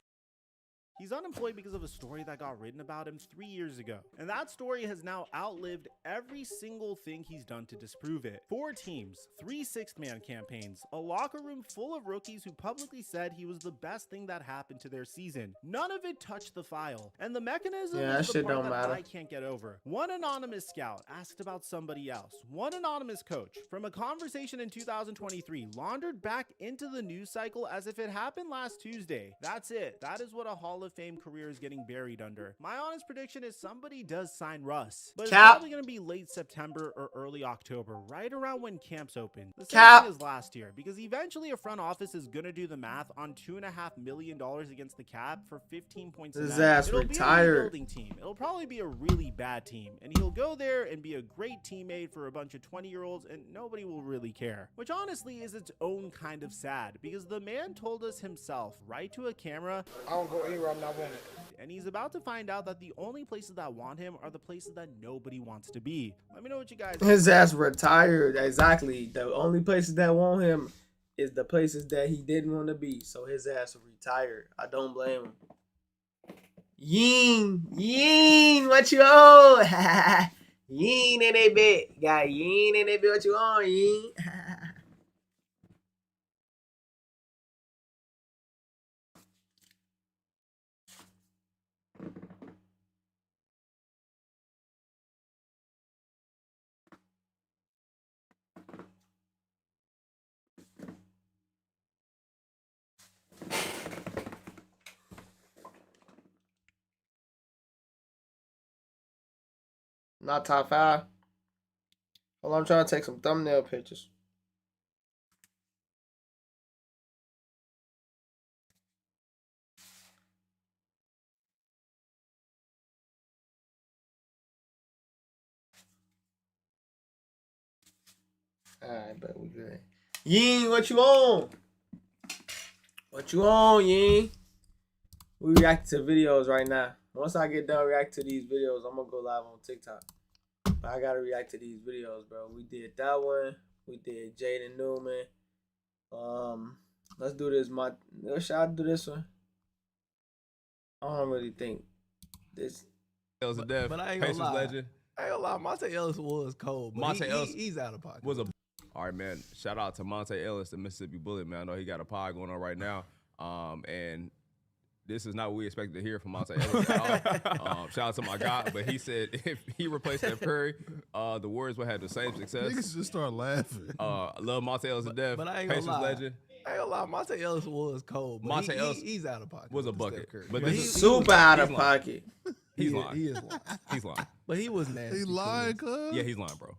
He's unemployed because of a story that got written about him 3 years ago. And that story has now outlived every single thing he's done to disprove it. 4 teams, 3 sixth-man campaigns, a locker room full of rookies who publicly said he was the best thing that happened to their season. None of it touched the file. And the mechanism is the part that I can't get over. One anonymous scout asked about somebody else. One anonymous coach, from a conversation in 2023, laundered back into the news cycle as if it happened last Tuesday. That's it. That is what a Hall of Fame career is getting buried under. My honest prediction is somebody does sign Russ, but it's probably going to be late September or early October, right around when camps open. The same thing as last year, because eventually a front office is going to do the math on $2.5 million against the cap for 15 points a night. His ass It'll retired. Be a rebuilding team. It'll probably be a really bad team, and he'll go there and be a great teammate for a bunch of 20-year-olds, and nobody will really care. Which honestly is its own kind of sad, because the man told us himself, right to a camera, I don't go anywhere I'm not wanted. And he's about to find out that the only places that want him are the places that nobody wants to be. Let me know what you guys His ass retired. Exactly. The only places that want him is the places that he didn't want to be. So his ass retired. I don't blame him. Yeen, what you on? Yeen in that bit. Got Yeen in that bit. What you on, Yeen? Not top 5. Well, I'm trying to take some thumbnail pictures. Alright, but we good. Yeen, what you on? What you on, Yeen? We react to videos right now. Once I get done reacting to these videos, I'm gonna go live on TikTok. But I gotta react to these videos, bro. We did that one. We did Jaden Newman. Let's do this. Should I do this one? I don't really think this. Ellis a death. But I ain't gonna lie. Legend. I ain't gonna lie. Monte Ellis was cold. But Monte Ellis, he's out of pocket. All right, man. Shout out to Monte Ellis, the Mississippi Bullet, man. I know he got a pod going on right now. And this is not what we expected to hear from Monte Ellis at all. Shout out to my guy, but he said if he replaced Steph Curry, the Warriors would have the same success. Niggas just start laughing. Love Monte Ellis to death. But I ain't Pacers gonna lie. legend. I ain't gonna lie. Monte Ellis was cold. Monte Ellis he's out of pocket. Was a bucket. But But He's super out of pocket. He's lying. He is lying. He's lying. But he was nasty. He lying, cuz. Yeah, he's lying, bro.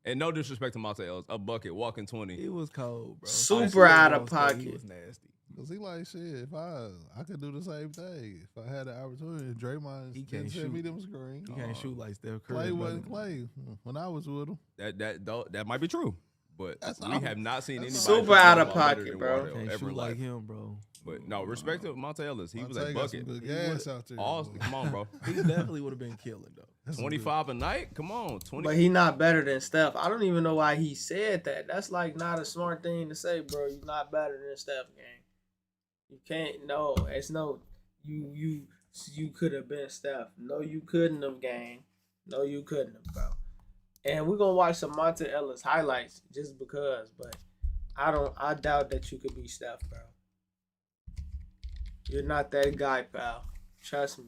And no disrespect to Monte Ellis, a bucket, walking 20. He was cold, bro. Super out of pocket. He was nasty. Cause he like shit. If I could do the same thing if I had the opportunity. Draymond, he can't send me them screens. He can't shoot like Steph Curry. Clay wasn't Clay when I was with him. That might be true, but we have not seen anybody super out of pocket, bro. Can't ever shoot like like him, bro. But no, respect to Monte Ellis. He was a Monte got some bucket. good gas out there. Come on, bro. He definitely would have been killing though. 25 a night? Come on, 20. But he not better than Steph. I don't even know why he said that. That's like not a smart thing to say, bro. You're not better than Steph, gang. You can't. No, it's no. You could have been Steph. No, you couldn't have, gang. No, you couldn't have, bro. And we're gonna watch some Monte Ellis highlights just because. But I doubt that you could be Steph, bro. You're not that guy, pal. Trust me.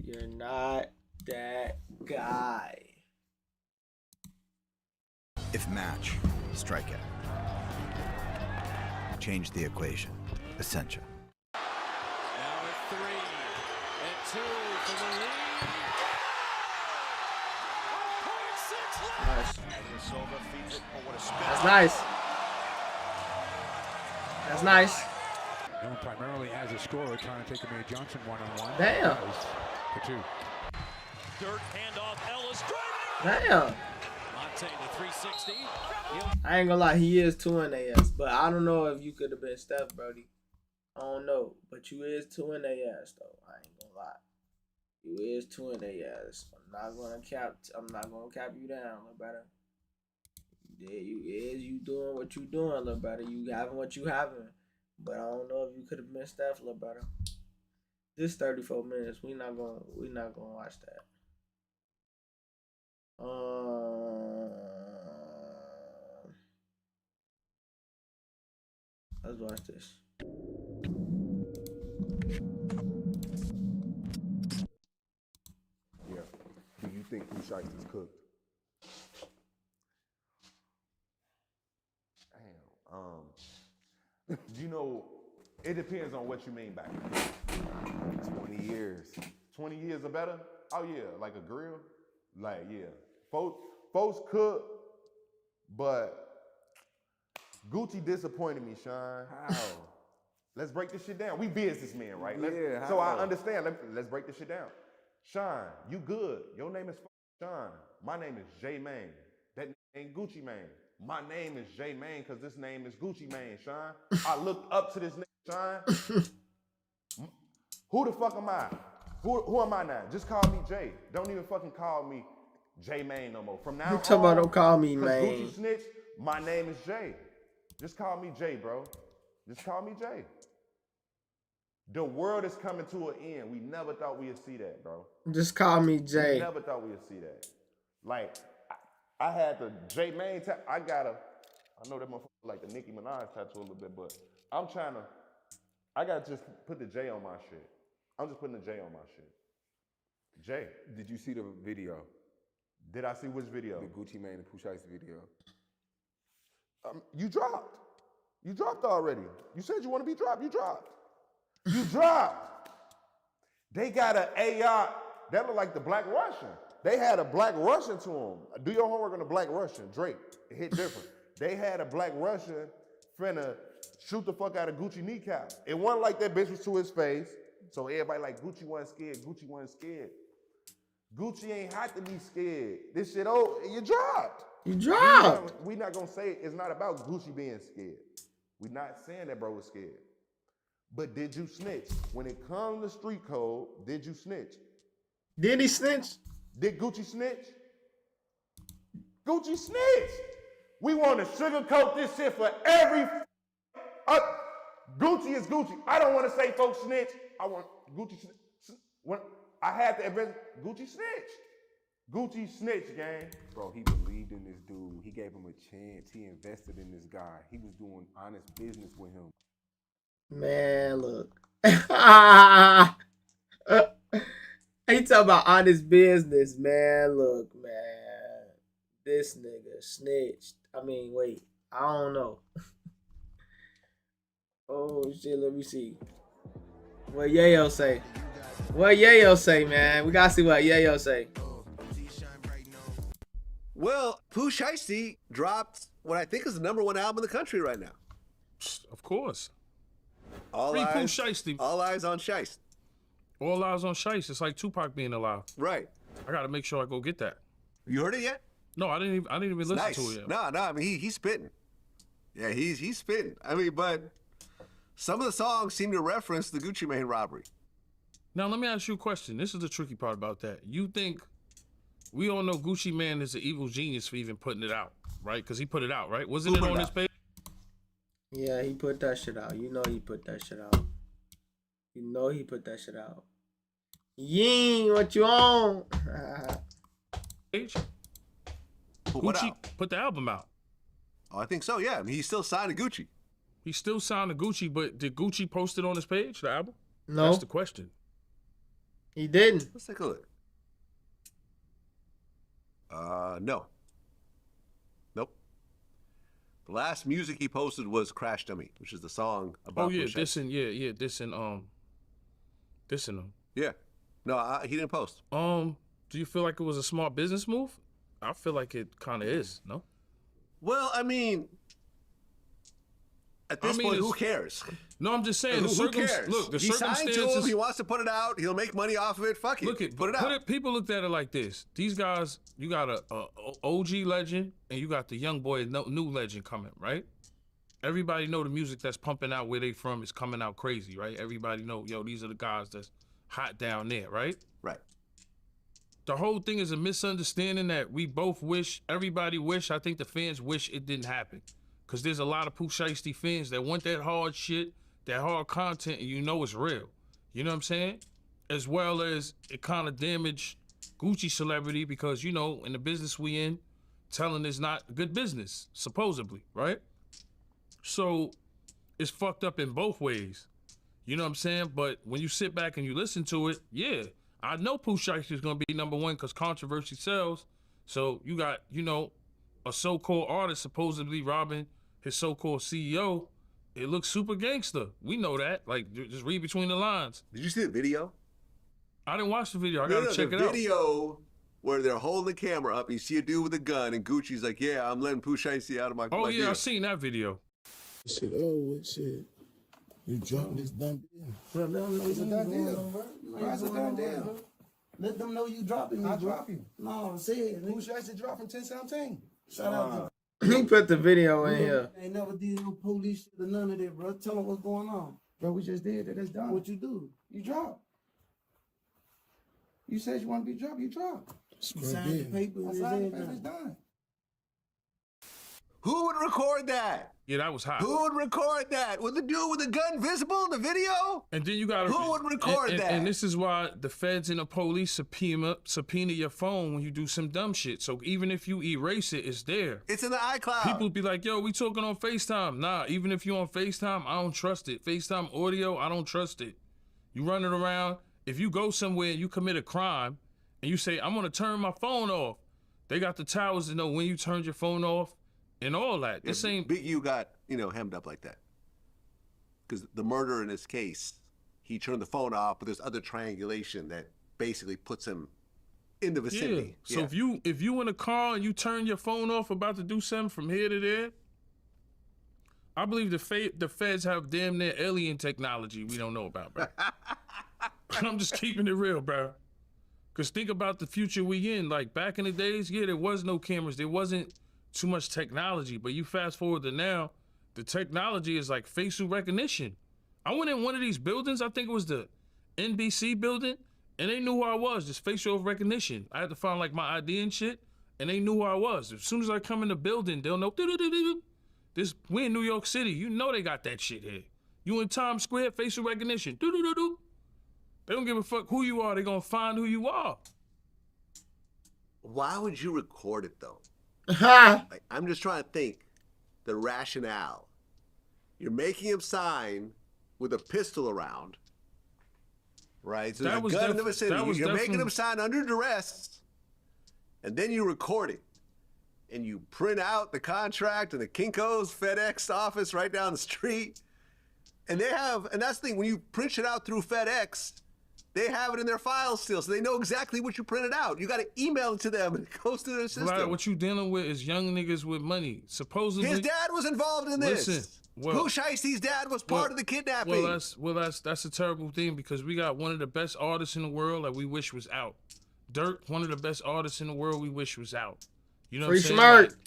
You're not that guy. If match, strikeout. Change the equation. Essential. Now at 3 and 2 for the lead. 1.6 left. That's nice. That's nice. Known primarily as a scorer, trying to take Amir Johnson one-on-one. Damn. For 2. Dirt handoff. Ellis driving. Damn. Monte the 360. I ain't gonna lie, he is 2 in AS, but I don't know if you could have been Steph, Brody. I don't know, but you is 2 in AS though. I ain't gonna lie, you is 2 in AS. I'm not gonna cap you down, little brother. You doing what you doing, little brother. You having what you having, but I don't know if you could have been Steph, little brother. This 34 minutes. We not gonna watch that. Let's watch this. Yeah. Do you think Pooh Shiesty's cooked? Damn. You know, it depends on what you mean by 20 years. 20 years or better? Oh yeah, like a grill? Like, yeah. Folks cook, but Gucci disappointed me, Sean. How? Let's break this shit down. We businessmen, right? Yeah, so I understand. Let's break this shit down. Sean, you good. Your name is Sean. My name is J Mane. That ain't Gucci Mane. My name is J Mane because this name is Gucci Mane, Sean. I looked up to this nigga, Sean. Who the fuck am I? Who am I now? Just call me Jay. Don't even fucking call me J Mane no more. From now on, You talking about don't call me Mane. Gucci snitch, my name is Jay. Just call me Jay, bro. Just call me Jay. The world is coming to an end. We never thought we'd see that, bro. Just call me Jay. We never thought we'd see that. Like, I had the J Mane tattoo. I know that motherfucker like the Nicki Minaj tattoo a little bit, but I gotta just put the J on my shit. I'm just putting the J on my shit. J. Did you see the video? Did I see which video? The Gucci Mane and Pooh Shiesty video. You dropped. You dropped already. You said you want to be dropped. You dropped. You dropped. They got an AR that look like the Black Russian. They had a Black Russian to them. Do your homework on the Black Russian. Drake. It hit different. They had a Black Russian finna shoot the fuck out of Gucci kneecap. It wasn't like that bitch was to his face. So everybody like, Gucci wasn't scared. Gucci wasn't scared. Gucci ain't had to be scared. This shit, you dropped. You dropped. We not gonna say it's not about Gucci being scared. We not saying that bro was scared. But did you snitch? When it comes to street code, did you snitch? Did he snitch? Did Gucci snitch? Gucci snitched. We want to sugarcoat this shit for every... Gucci is Gucci. I don't want to say folks snitch. I want Gucci snitch. When I had to admit, Gucci snitch. Gucci snitch, gang. Bro, he believed in this dude. He gave him a chance. He invested in this guy. He was doing honest business with him. Man, look. He talking about honest business, man. Look, man. This nigga snitched. I mean, wait. I don't know. Oh, shit. Let me see. What Yayo say? What Yayo say, man? We gotta see what Yayo say. Well, Pooh Shiesty dropped what I think is the #1 album in the country right now. Of course. Free Pooh Shiesty. All eyes on Shiesty. All eyes on Shiesty. It's like Tupac being alive. Right. I gotta make sure I go get that. You heard it yet? No, I didn't even listen nice. to it yet. No, I mean he's spitting. Yeah, he's spitting. I mean, but some of the songs seem to reference the Gucci Mane robbery. Now let me ask you a question. This is the tricky part about that. You think we all know Gucci Mane is an evil genius for even putting it out, right? Because he put it out, right? Wasn't it on his page? Yeah, he put that shit out. You know he put that shit out. You know he put that shit out. Ying, what you on? Gucci put the album out. Oh, I think so, yeah. I mean, he's still signed to Gucci. He still signed to Gucci, but did Gucci post it on his page, the album? No. That's the question. He didn't. Let's take a look. No. Nope. The last music he posted was Crash Dummy, which is the song about Oh yeah, Pooh Shiesty. dissing him. Yeah. No, he didn't post. Do you feel like it was a smart business move? I feel like it kind of is, no? Well, I mean, at this point, who cares? No, I'm just saying. Who cares? Look, the he signed to him. circumstances. He wants to put it out. He'll make money off of it. Fuck it. Put it out. People looked at it like this. These guys, you got a OG legend and you got the young boy, new legend coming, right? Everybody know the music that's pumping out where they from is coming out crazy, right? Everybody know, yo, these are the guys that's hot down there, right? Right. The whole thing is a misunderstanding that we both wish, everybody wish, I think the fans wish it didn't happen. Because there's a lot of Pooh Shiesty fans that want that hard shit, that hard content, and you know it's real. You know what I'm saying? As well as it kind of damaged Gucci celebrity because, you know, in the business we in, telling is not good business, supposedly, right? So it's fucked up in both ways. You know what I'm saying? But when you sit back and you listen to it, yeah, I know Pooh Shiesty is gonna be #1 because controversy sells. So you got, you know, a so-called artist supposedly robbing his so-called CEO. It looks super gangster. We know that. Like, just read between the lines. Did you see the video? I didn't watch the video. I gotta check it out. The video where they're holding the camera up, you see a dude with a gun, and Gucci's like, "Yeah, I'm letting Pooh Shiesty out of my." Oh my yeah, deal. I seen that video. Shit, shit. You drunk this dumb deal. Bro, let them know it's a done deal. It's a done deal. Let them know you dropping me, I bro. drop you. No, say it. Pooh Shiesty dropped from 1017. Shout out He put the video in here. Ain't never did no police shit or none of that, bro. Tell them what's going on. Bro, we just did that. That's done. What you do? You dropped. You said you want to be dropped. You dropped. You signed the paper. I signed the paper. It's done. Who would record that? Yeah, that was hot. Who would record that? Was the dude with the gun visible in the video? And then you gotta. Who would record that? And this is why the feds and the police subpoena your phone when you do some dumb shit. So even if you erase it, it's there. It's in the iCloud. People be like, yo, we talking on FaceTime. Nah, even if you on FaceTime, I don't trust it. FaceTime audio, I don't trust it. You run it around. If you go somewhere and you commit a crime and you say, I'm gonna turn my phone off, they got the towers to know when you turned your phone off and all that. This ain't Big U got, hemmed up like that. Because the murder in this case, he turned the phone off, but there's other triangulation that basically puts him in the vicinity. Yeah. So if you in a car and you turn your phone off about to do something from here to there, I believe the feds have damn near alien technology we don't know about, bro. I'm just keeping it real, bro. Cause think about the future we in. Like back in the days, yeah, there was no cameras. There wasn't too much technology. But you fast forward to now, the technology is like facial recognition. I went in one of these buildings, I think it was the NBC building, and they knew who I was, just facial recognition. I had to find like my ID and shit, and they knew who I was. As soon as I come in the building, they'll know, we in New York City, you know they got that shit here. You in Times Square, facial recognition, They don't give a fuck who you are, they gonna find who you are. Why would you record it though? Ha! Like, I'm just trying to think the rationale. You're making him sign with a pistol around, right? So there's a gun in the vicinity. You're making him sign under duress, and then you record it. And you print out the contract in the Kinko's FedEx office right down the street. And that's the thing, when you print it out through FedEx, they have it in their files still, so they know exactly what you printed out. You got to email it to them, and it goes to their system. Right, what you dealing with is young niggas with money. Supposedly, his dad was involved in this. Listen, Pooh Shiesty's dad was part of the kidnapping. That's a terrible thing because we got one of the best artists in the world that we wish was out. Dirk, one of the best artists in the world we wish was out. You know what I'm saying? Smart. Like,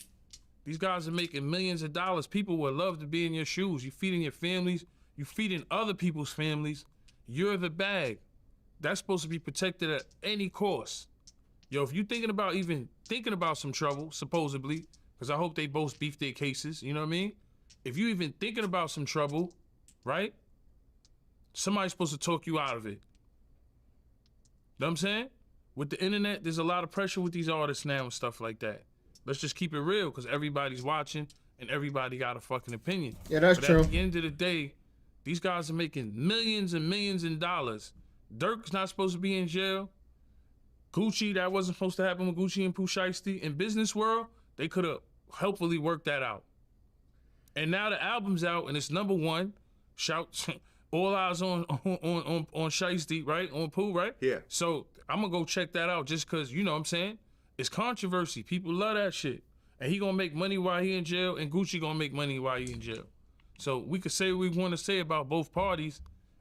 these guys are making millions of dollars. People would love to be in your shoes. You feeding your families. You feeding other people's families. You're the bag. That's supposed to be protected at any cost. Yo, if you even thinking about some trouble, supposedly, because I hope they both beef their cases, you know what I mean? If you even thinking about some trouble, right? Somebody's supposed to talk you out of it. Know what I'm saying? With the internet, there's a lot of pressure with these artists now and stuff like that. Let's just keep it real, because everybody's watching and everybody got a fucking opinion. Yeah, that's true. At the end of the day, these guys are making millions and millions in dollars. Dirk's not supposed to be in jail. Gucci, that wasn't supposed to happen with Gucci and Pooh Shiesty. In business world, they could have helpfully worked that out. And now the album's out and it's #1. Shout all eyes on Shiesty, right? On Pooh, right? Yeah. So I'm gonna go check that out just cause, you know what I'm saying? It's controversy. People love that shit. And he gonna make money while he in jail and Gucci gonna make money while he in jail. So we could say what we wanna say about both parties.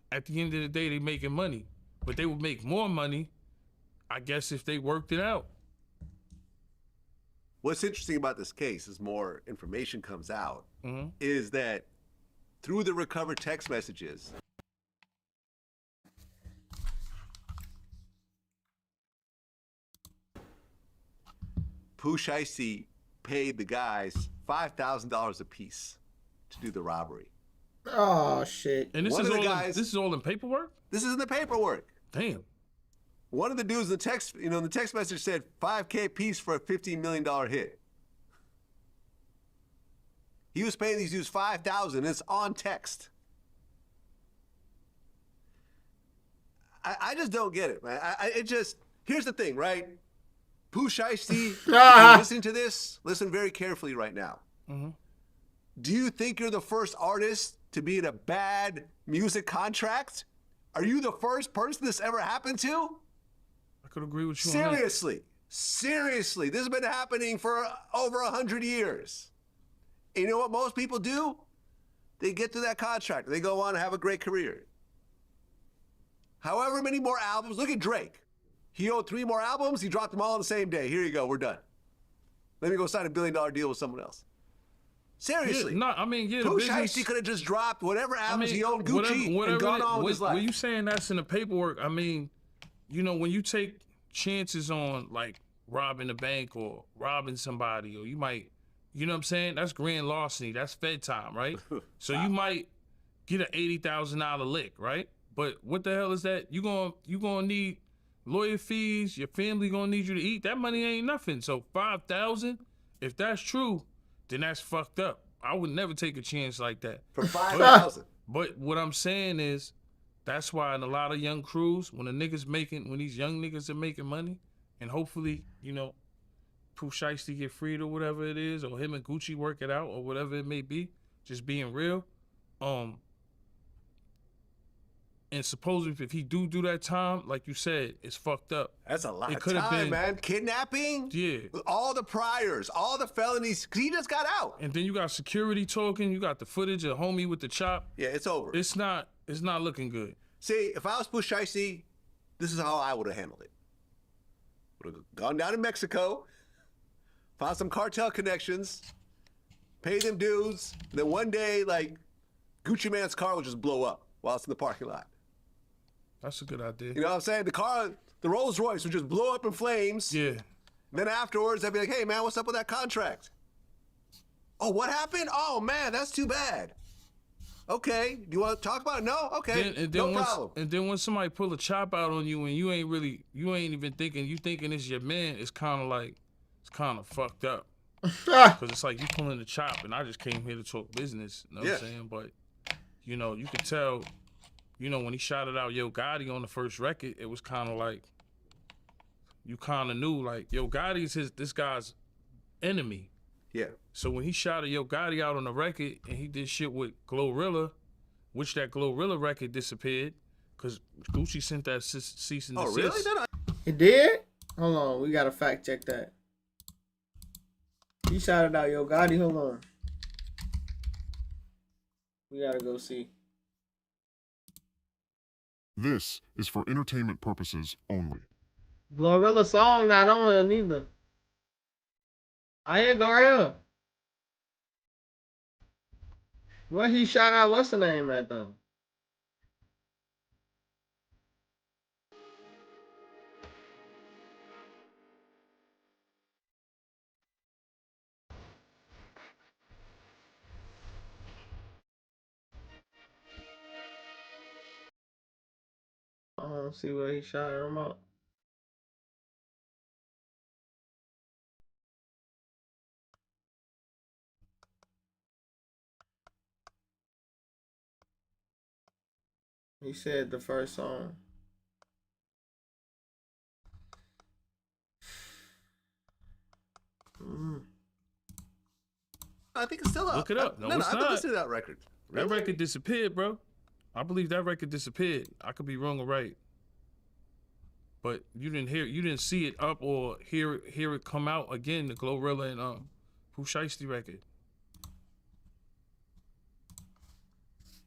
At the end of the day, they making money. But they would make more money, I guess, if they worked it out. What's interesting about this case, as more information comes out, is that through the recovered text messages, Pooh Shiesty paid the guys $5,000 a piece to do the robbery. Oh shit! And this One is of the all guys. this is all in paperwork. This is in the paperwork. Damn. One of the dudes in the text, the text message said $5K piece for a $15 million hit. He was paying these dudes $5,000. It's on text. I just don't get it, man. Here's the thing, right? Pooh Shiesty, if you're listening to this, listen very carefully right now. Mm-hmm. Do you think you're the first artist to be in a bad music contract? Are you the first person this ever happened to? I could agree with you on that. Seriously, this has been happening for over 100 years. And you know what most people do? They get to that contract. They go on and have a great career. However many more albums, look at Drake. He owed 3 more albums. He dropped them all on the same day. Here you go. We're done. Let me go sign a $1 billion deal with someone else. Seriously. Yeah, Pooh Shiesty could have just dropped whatever albums he owned Gucci and gone on with his life. When you saying that's in the paperwork, I mean, when you take chances on like robbing a bank or robbing somebody, or you might, you know what I'm saying? That's grand larceny. That's Fed time, right? So you might get an $80,000 lick, right? But what the hell is that? You gonna need lawyer fees. Your family gonna need you to eat. That money ain't nothing. So $5,000, if that's true, then that's fucked up. I would never take a chance like that. For $5,000. But what I'm saying is, that's why in a lot of young crews, when these young niggas are making money, and hopefully, Pooh Shiesty get freed or whatever it is, or him and Gucci work it out or whatever it may be, just being real. And supposedly if he do that time, like you said, it's fucked up. That's a lot of time, man. Kidnapping? Yeah. All the priors, all the felonies, because he just got out. And then you got security talking, you got the footage of homie with the chop. Yeah, it's over. It's not looking good. See, if I was Pooh Shiesty, this is how I would have handled it. Would have gone down to Mexico, found some cartel connections, paid them dues, and then one day, like, Gucci Man's car would just blow up while it's in the parking lot. That's a good idea. You know what I'm saying? The Rolls Royce would just blow up in flames. Yeah. Then afterwards, I'd be like, hey, man, what's up with that contract? Oh, what happened? Oh, man, that's too bad. Okay, do you want to talk about it? No? Okay, no problem. And then when somebody pull a chop out on you and you ain't even thinking, you thinking it's your man, it's kind of fucked up. Because it's like you pulling the chop and I just came here to talk business. You know what I'm saying? But, you could tell, when he shouted out Yo Gotti on the first record, it was kind of like, you kind of knew, like, Yo Gotti is this guy's enemy. Yeah. So when he shouted Yo Gotti out on the record and he did shit with Glorilla, which that Glorilla record disappeared, because Gucci sent that cease and desist. Oh, really? It did? Hold on, we gotta fact check that. He shouted out Yo Gotti, hold on. We gotta go see. This is for entertainment purposes only. Glorilla song not on it neither. I ain't Glorilla. What he shot out, what's the name at though? I don't see where he shot him out. He said the first song. I think it's still up. Look it up. No, I've it's been not. listening to that record. That record disappeared, bro. I believe that record disappeared. I could be wrong or right. But you didn't see it up or hear it come out again, the Glorilla and Pooh Shiesty record.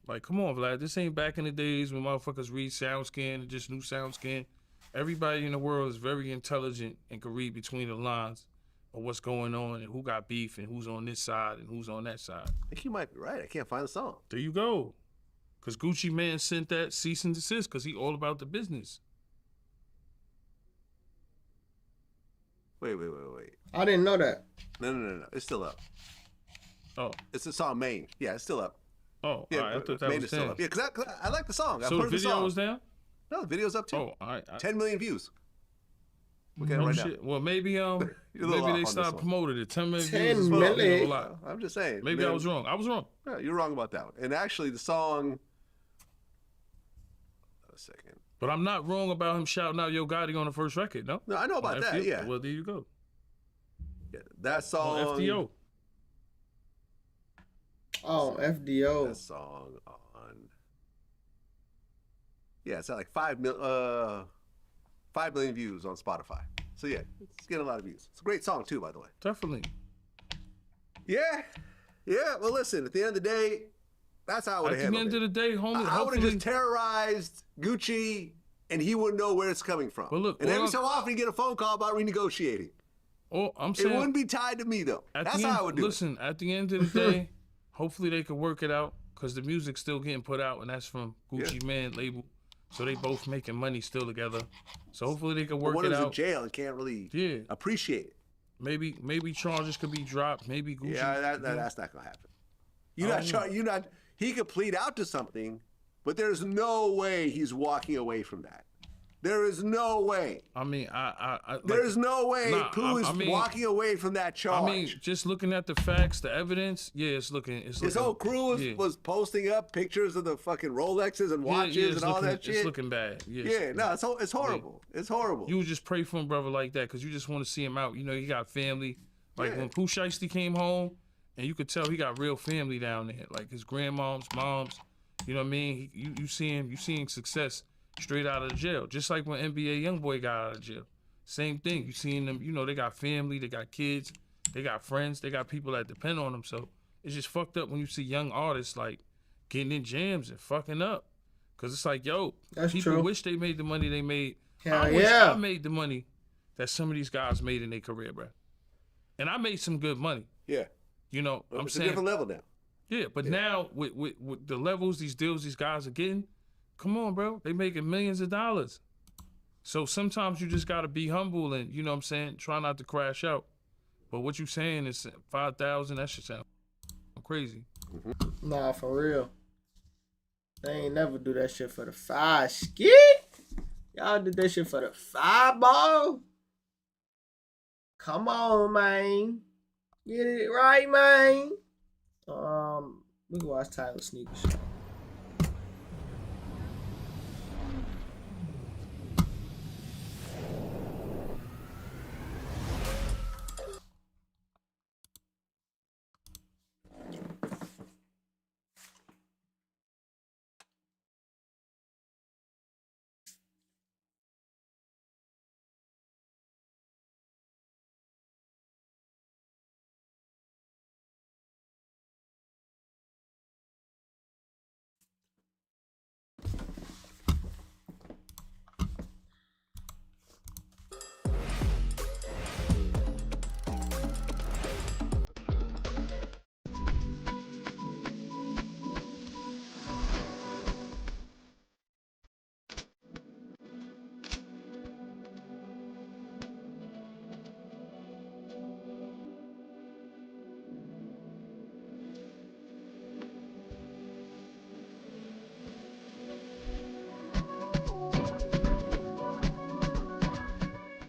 Like, come on, Vlad. This ain't back in the days when motherfuckers read SoundScan and just knew SoundScan. Everybody in the world is very intelligent and can read between the lines of what's going on and who got beef and who's on this side and who's on that side. I think you might be right. I can't find the song. There you go. Because Gucci Mane sent that cease and desist because he all about the business. Wait. I didn't know that. No. It's still up. Oh. It's the song Maine. Yeah, it's still up. Oh, Yeah, all right, I thought that made was it still down. up. Yeah, because I like the song. I So heard the video song. was down? No, the video's up too. Oh, all right. 10 million views. Look at it Oh, right shit. now. Well, maybe You're a little maybe off they on this stopped one. promoting it. 10 million 10 views is well, million? a lot. I'm just saying. Maybe I man. was wrong. I was wrong. Yeah, you're wrong about that one. And actually, the song. A second. But I'm not wrong about him shouting out Yo Gotti on the first record, no? No, I know about On that. FDO. Yeah. Well, there you go. Yeah, that song. On FDO. Oh, FDO. That song on. Yeah, it's at like 5 million views on Spotify. So yeah, it's getting a lot of views. It's a great song too, by the way. Definitely. Yeah. Yeah. Well, listen. At the end of the day, that's how I would have At the handled end it. of the day, homie, I would hopefully have just terrorized Gucci, and he wouldn't know where it's coming from. But look, and every all so often, you get a phone call about renegotiating. Oh, I'm It saying wouldn't be tied to me though. at That's the how end, I would do listen, at the end of the day, hopefully they could work it out because the music's still getting put out, and that's from Gucci Man label. So they both making money still together. So hopefully they can it. work One it is in out. jail and can't really Yeah. appreciate it. Maybe charges could be dropped. Maybe Gucci. Yeah, that's not gonna happen. You're not. He could plead out to something, but there's no way he's walking away from that. There is no way. I mean, There's no way Nah, Pooh is walking away from that charge. I mean, just looking at the facts, the evidence, yeah, it's looking. His whole crew was posting up pictures of the fucking Rolexes and watches and all that shit. It's looking bad. Yeah, no, it's horrible. It's horrible. You would just pray for him, brother, like that, because you just want to see him out. You know, he got family. Like when Pooh Shiesty came home, and you could tell he got real family down there, like his grandmoms, moms. You know what I mean? You seeing success straight out of the jail, just like when NBA YoungBoy got out of jail. Same thing. You seeing them? You know, they got family, they got kids, they got friends, they got people that depend on them. So it's just fucked up when you see young artists like getting in jams and fucking up, cause it's like, yo, That's people true. wish they made the money they made. Hell I wish yeah. I made the money that some of these guys made in their career, bro. And I made some good money. Yeah. You know, I'm it's saying a different level now. Yeah, but now with the levels, these deals these guys are getting, come on, bro. They making millions of dollars. So sometimes you just gotta be humble and, you know what I'm saying, try not to crash out. But what you saying is 5,000, that should sound crazy. Nah, for real. They ain't never do that shit for the 5 skit. Y'all did that shit for the 5 ball. Come on, man. Get it right, man. We can watch Tyler Sneakers.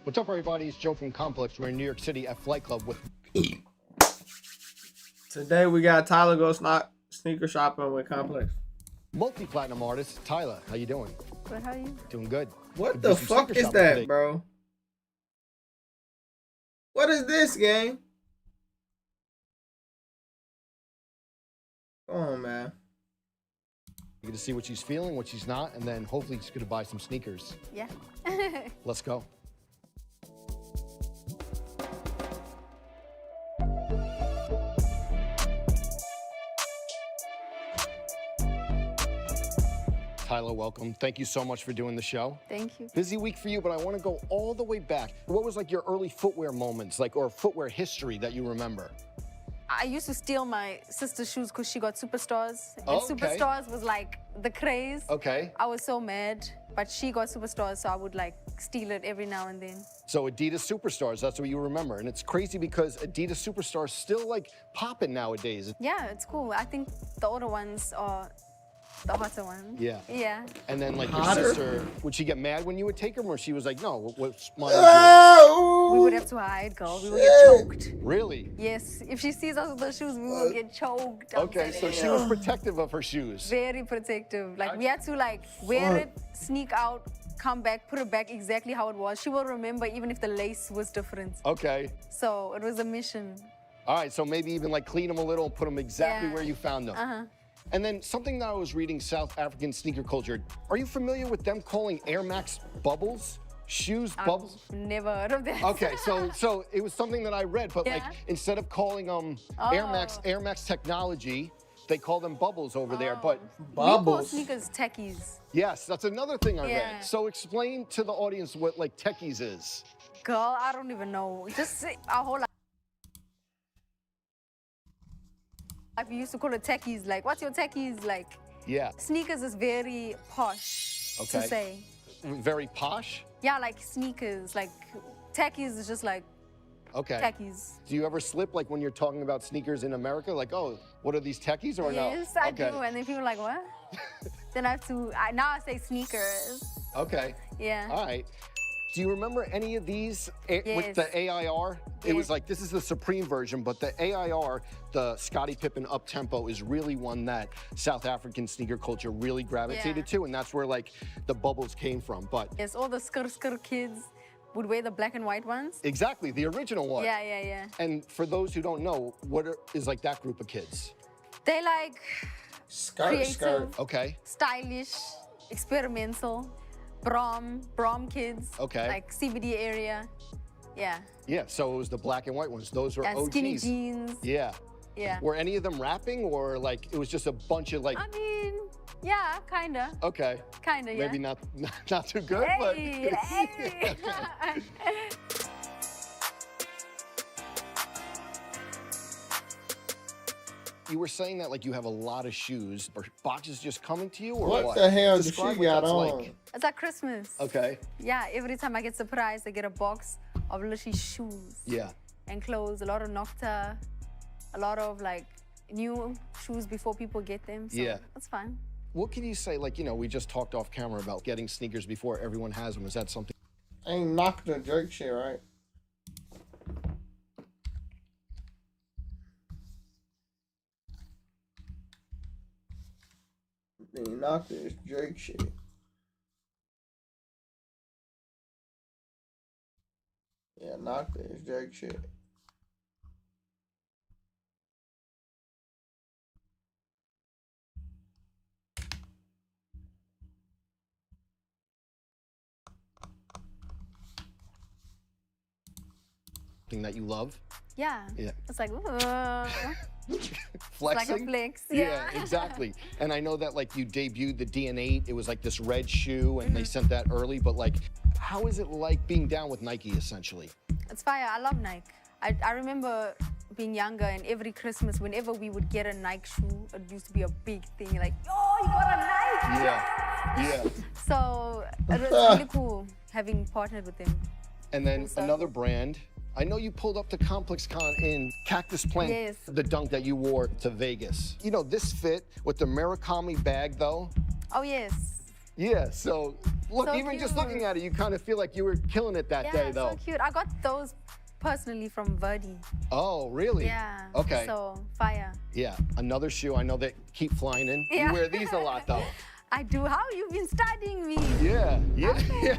What's up, everybody? It's Joe from Complex. We're in New York City at Flight Club with... Today we got Tyler go sneaker shopping with Complex. multi-platinum artist, Tyler. How you doing? Good, how are you? Doing good. What Could the do some fuck sneaker is shopping that, today. bro? What is this, gang? Come on, man. You're gonna see what she's feeling, what she's not, and then hopefully she's gonna buy some sneakers. Yeah. Let's go. Tyler, welcome. Thank you so much for doing the show. Thank you. Busy week for you, but I want to go all the way back. What was like your early footwear moments, like, or footwear history that you remember? I used to steal my sister's shoes because she got Superstars. And Oh, okay. Superstars was like the craze. Okay. I was so mad, but she got Superstars, so I would like steal it every now and then. So Adidas Superstars, that's what you remember. And it's crazy because Adidas Superstars still like popping nowadays. Yeah, it's cool. I think the older ones are the hotter ones. Yeah. Yeah. And then like your Hotter? sister, would she get mad when you would take them, or she was like, no, what's mine? We would have to hide, girl. We would get choked. Really? Yes. If she sees us with those shoes, we would get choked. I'm Okay, so telling she you. was protective of her shoes. Very protective. Like we had to like wear it, sneak out, come back, put it back exactly how it was. She will remember even if the lace was different. Okay. So it was a mission. All right, so maybe even like clean them a little and put them exactly Yeah. where you found them. Uh-huh. And then something that I was reading, South African sneaker culture. Are you familiar with them calling Air Max bubbles? Shoes bubbles? Never heard of that. Okay, so it was something that I read, but like Yeah. instead of calling them Air Max technology, they call them bubbles over there. But We call sneakers techies. yes, that's another thing I Yeah. read. So explain to the audience what like techies is. Girl, I don't even know. Just our whole life. We used to call it techies. Like, what's your techies? Like, Yeah. sneakers is very posh to Okay. say. Very posh. Yeah, like sneakers. Like, techies is just like Okay. techies. Do you ever slip like when you're talking about sneakers in America? Like, oh, what are these techies or no? Yes, I Okay. do. And then people are like, what? Then I have to, now I say sneakers. Okay. Yeah. All right. Do you remember any of these with the AIR? It was like, this is the Supreme version, but the AIR, the Scottie Pippen up-tempo, is really one that South African sneaker culture really gravitated to, and that's where like the bubbles came from. But Yes, all the skr kids would wear the black and white ones. exactly, the original one. Yeah, yeah, yeah. And for those who don't know, is like that group of kids? They like creative, Okay. stylish, experimental, Brom kids. Okay. Like CBD area. Yeah. Yeah, so it was the black and white ones. Those were And OGs. skinny jeans. Yeah. Yeah. Were any of them rapping, or like it was just a bunch of like? I mean, yeah, kinda. Okay. Kinda, yeah. Maybe not too good, Hey, but. hey. You were saying that like you have a lot of shoes. Are boxes just coming to you, or What what? the hell does Describe she what got that's on? like. It's like Christmas. Okay. Yeah, every time I get surprised, I get a box of literally shoes Yeah. and clothes, a lot of Nocta, a lot of like new shoes before people get them. So Yeah. that's fine. What can you say? Like, you know, we just talked off camera about getting sneakers before everyone has them. Is that something? Ain't knocking the Drake shit, right? Ain't knocking this Drake shit. Yeah, knock this Drake shit. Thing that you love? Yeah. Yeah. It's like, Flexing? like a flex. Yeah. Exactly. And I know that like you debuted the DN8. It was like this red shoe, and they sent that early. But like, how is it like being down with Nike essentially? It's fire. I love Nike. I remember being younger, and every Christmas, whenever we would get a Nike shoe, it used to be a big thing. Like, oh, you got a Nike! Yeah. So it was really cool having partnered with them. And then another brand. I know you pulled up to Complex Con in Cactus Plant, Yes. the dunk that you wore to Vegas. You know, this fit with the Murakami bag though. Oh, yes. Yeah, so look, So even just cute. looking at it, you kind of feel like you were killing it that Yeah, day though. so cute. I got those personally from Verdi. Oh, really? Yeah. Okay. So, fire. Yeah, another shoe I know that keep flying in. Yeah. You wear these a lot though. I do. How you've been studying me? Yeah, yeah.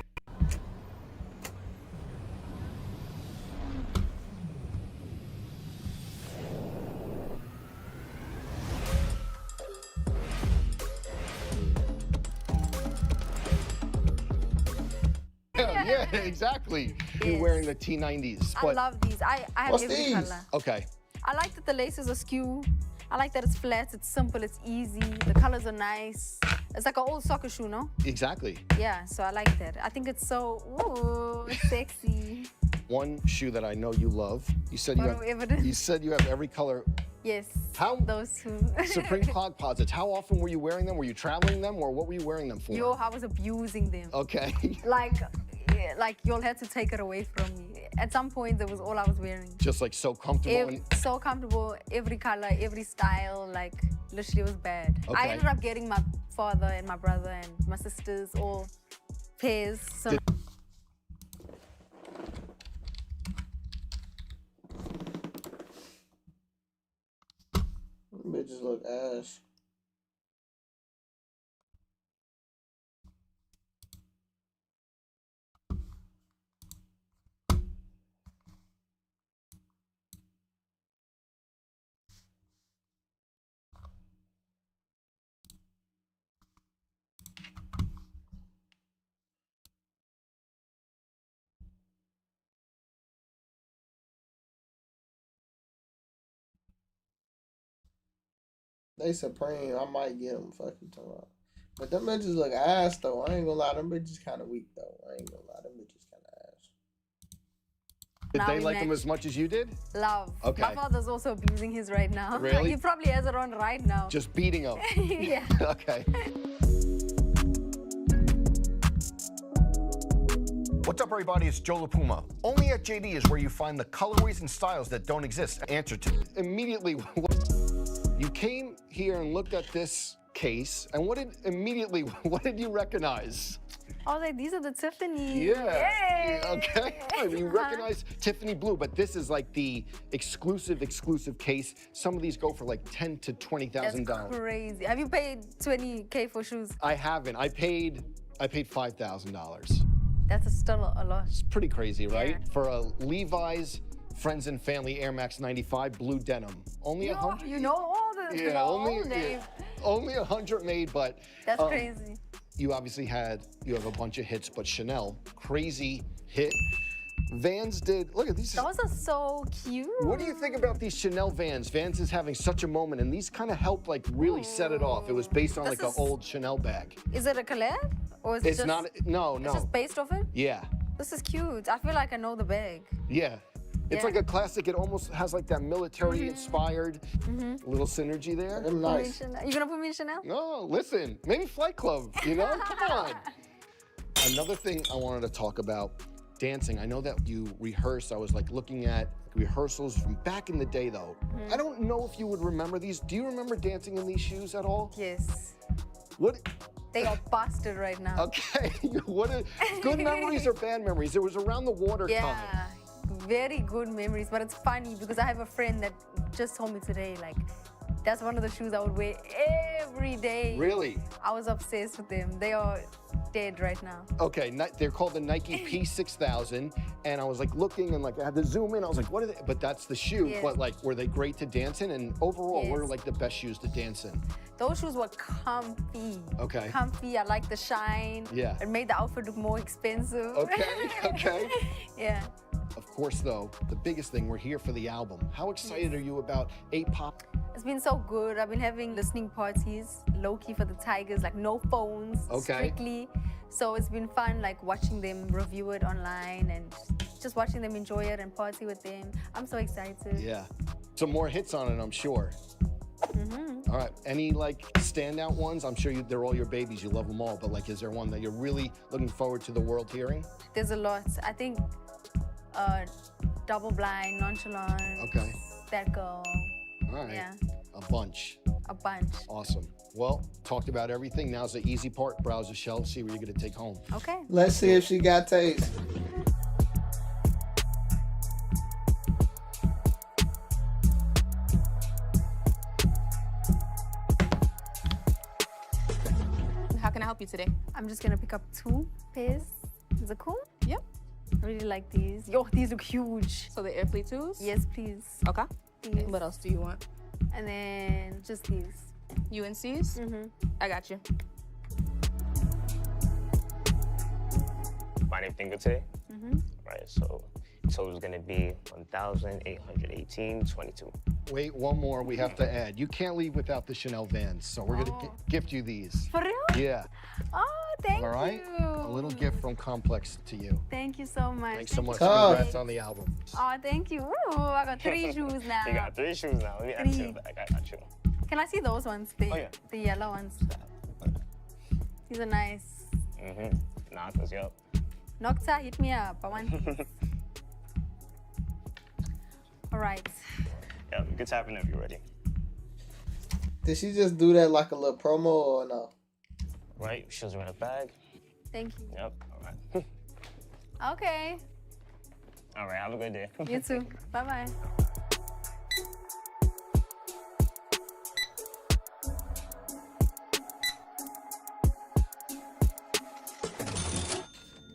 Yeah, exactly. You're wearing the T90s. I But love these. I have What's every these? color. Okay. I like that the laces are skew. I like that it's flat, it's simple, it's easy. The colors are nice. It's like an old soccer shoe, no? Exactly. Yeah, so I like that. I think it's so, ooh, it's sexy. One shoe that I know you love. You said you Photo have. evidence. You said you have every color. Yes. How those two. Supreme clog posits. How often were you wearing them? Were you traveling them, or what were you wearing them for? Yo, I was abusing them. Okay. Like y'all had to take it away from me. At some point, that was all I was wearing. Just like so comfortable. So comfortable, every color, every style, like literally it was bad. Okay. I ended up getting my father and my brother and my sisters all pairs. So Bitches look ass. They Supreme. I might get them. Fuck you talking about. But them bitches look ass though. I ain't gonna lie. Them bitches kind of weak though. I ain't gonna lie. Them bitches kind of ass. Did they like them as much as you did? Love. Okay. My father's also abusing his right now. Really? He probably has it on right now. Just beating them. Yeah. Okay. What's up, everybody? It's Joe LaPuma. Only at JD is where you find the colorways and styles that don't exist. Answer to immediately. You came here and looked at this case, and what did you recognize? I was like, these are the Tiffany. Yeah. Yay! Okay. You recognize Tiffany Blue, but this is like the exclusive case. Some of these go for like $10,000 to $20,000. That's crazy. Have you paid $20K for shoes? I haven't. I paid $5,000. That's still a lot. It's pretty crazy, right? Yeah. For a Levi's Friends and Family Air Max 95 blue denim. Only 100. You know all the only 100 made, but that's crazy. You obviously have a bunch of hits, but Chanel, crazy hit. Vans did, look at these. Those are so cute. What do you think about these Chanel Vans? Vans is having such a moment, and these kind of helped like really set it off. It was based on like an old Chanel bag. Is it a collab? Or is it it's just, not, no. It's just based off it? Yeah. This is cute. I feel like I know the bag. Yeah. It's like a classic. It almost has like that military-inspired little synergy there. Nice. You gonna put me in Chanel? No, listen. Maybe Flight Club, you know? Come on. Another thing I wanted to talk about, dancing. I know that you rehearse. I was like looking at rehearsals from back in the day, though. I don't know if you would remember these. Do you remember dancing in these shoes at all? Yes. What? They are busted right now. Okay. Good memories or bad memories? It was around the water time. Very good memories, but it's funny because I have a friend that just told me today, like, that's one of the shoes I would wear every day. Really? I was obsessed with them. They are dead right now. Okay, they're called the Nike P6000, and I was like looking and like I had to zoom in. I was like, what are they? But that's the shoe. Yes. But like, were they great to dance in? And overall, what are like the best shoes to dance in? Those shoes were comfy. Okay. Comfy. I like the shine. Yeah. It made the outfit look more expensive. Okay. Okay. Yeah. Of course, though, the biggest thing, we're here for the album. How excited are you about A-Pop? It's been so good. I've been having listening parties, low-key for the Tigers, like no phones, strictly. So it's been fun, like watching them review it online and just watching them enjoy it and party with them. I'm so excited. Yeah. Some more hits on it, I'm sure. All right, any like standout ones? I'm sure they're all your babies, you love them all, but like, is there one that you're really looking forward to the world hearing? There's a lot. I think Double Blind, Nonchalant. Okay. That girl. All right. Yeah. A bunch. A bunch. Awesome. Well, talked about everything. Now's the easy part. Browse the shelf, see what you're gonna take home. Okay. Let's see if she got taste. How can I help you today? I'm just gonna pick up 2 pairs. Is it cool? Yep. I really like these. Yo, these look huge. So the Airfleet 2s? Yes, please. Okay. These. What else do you want? And then just these. UNCs? I got you. My name Thingate. Right, so it was gonna be 1,818.22. Wait, one more we have to add. You can't leave without the Chanel Vans, so we're gonna gift you these. For real? Yeah. Oh, Thank All right? you. A little gift from Complex to you. Thank you so much. Thanks so much. Tough. Congrats on the album. Oh, thank you. Ooh, I got 3 shoes now. You got 3 shoes now. Let me add 2 back. I got you. Can I see those ones? The, Oh, yeah. the yellow ones. These are nice. Knockers, yup. Nocta, hit me up. I want these. All right. Yeah, we can tap in if you're ready. Did she just do that like a little promo or no? Right, shoes are in a bag. Thank you. Yep, all right. Okay. All right, have a good day. You too. Bye-bye.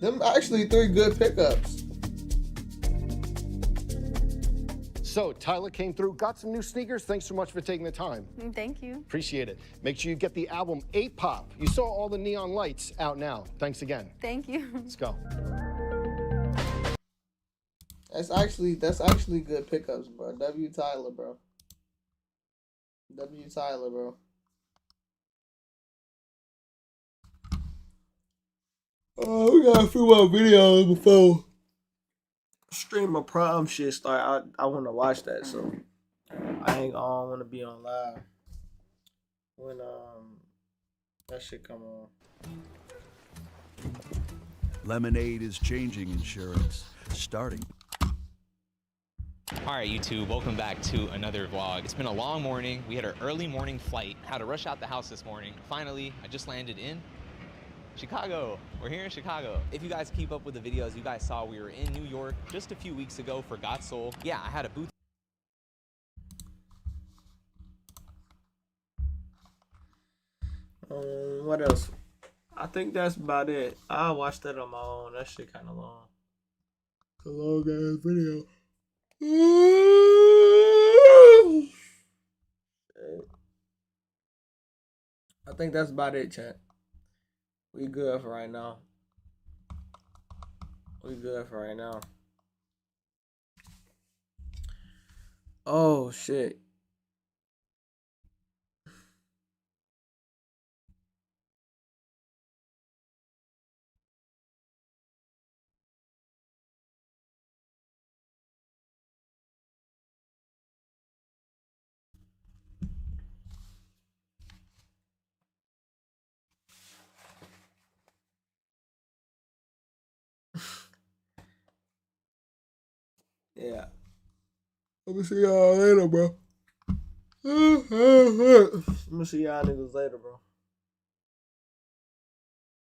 Them actually 3 good pickups. So Tyler came through, got some new sneakers. Thanks so much for taking the time. Thank you. Appreciate it. Make sure you get the album 8 Pop. You saw all the neon lights out now. Thanks again. Thank you. Let's go. That's actually good pickups, bro. W Tyler, bro. W Tyler, bro. Oh, we got a few more videos before Stream of Prom shit start. I want to watch that, so I don't want to be on live when that shit come on. Lemonade is changing insurance, starting. All right, YouTube, welcome back to another vlog. It's been a long morning. We had our early morning flight. Had to rush out the house this morning. Finally, I just landed in Chicago. We're here in Chicago. If you guys keep up with the videos, you guys saw we were in New York just a few weeks ago for Got Soul. Yeah, I had a booth. What else? I think that's about it. I'll watch that on my own. That shit kind of long. It's a long ass video. I think that's about it, chat. We good for right now. We good for right now. Oh shit. Yeah. Let me see y'all later, bro. Let me see y'all niggas later, bro.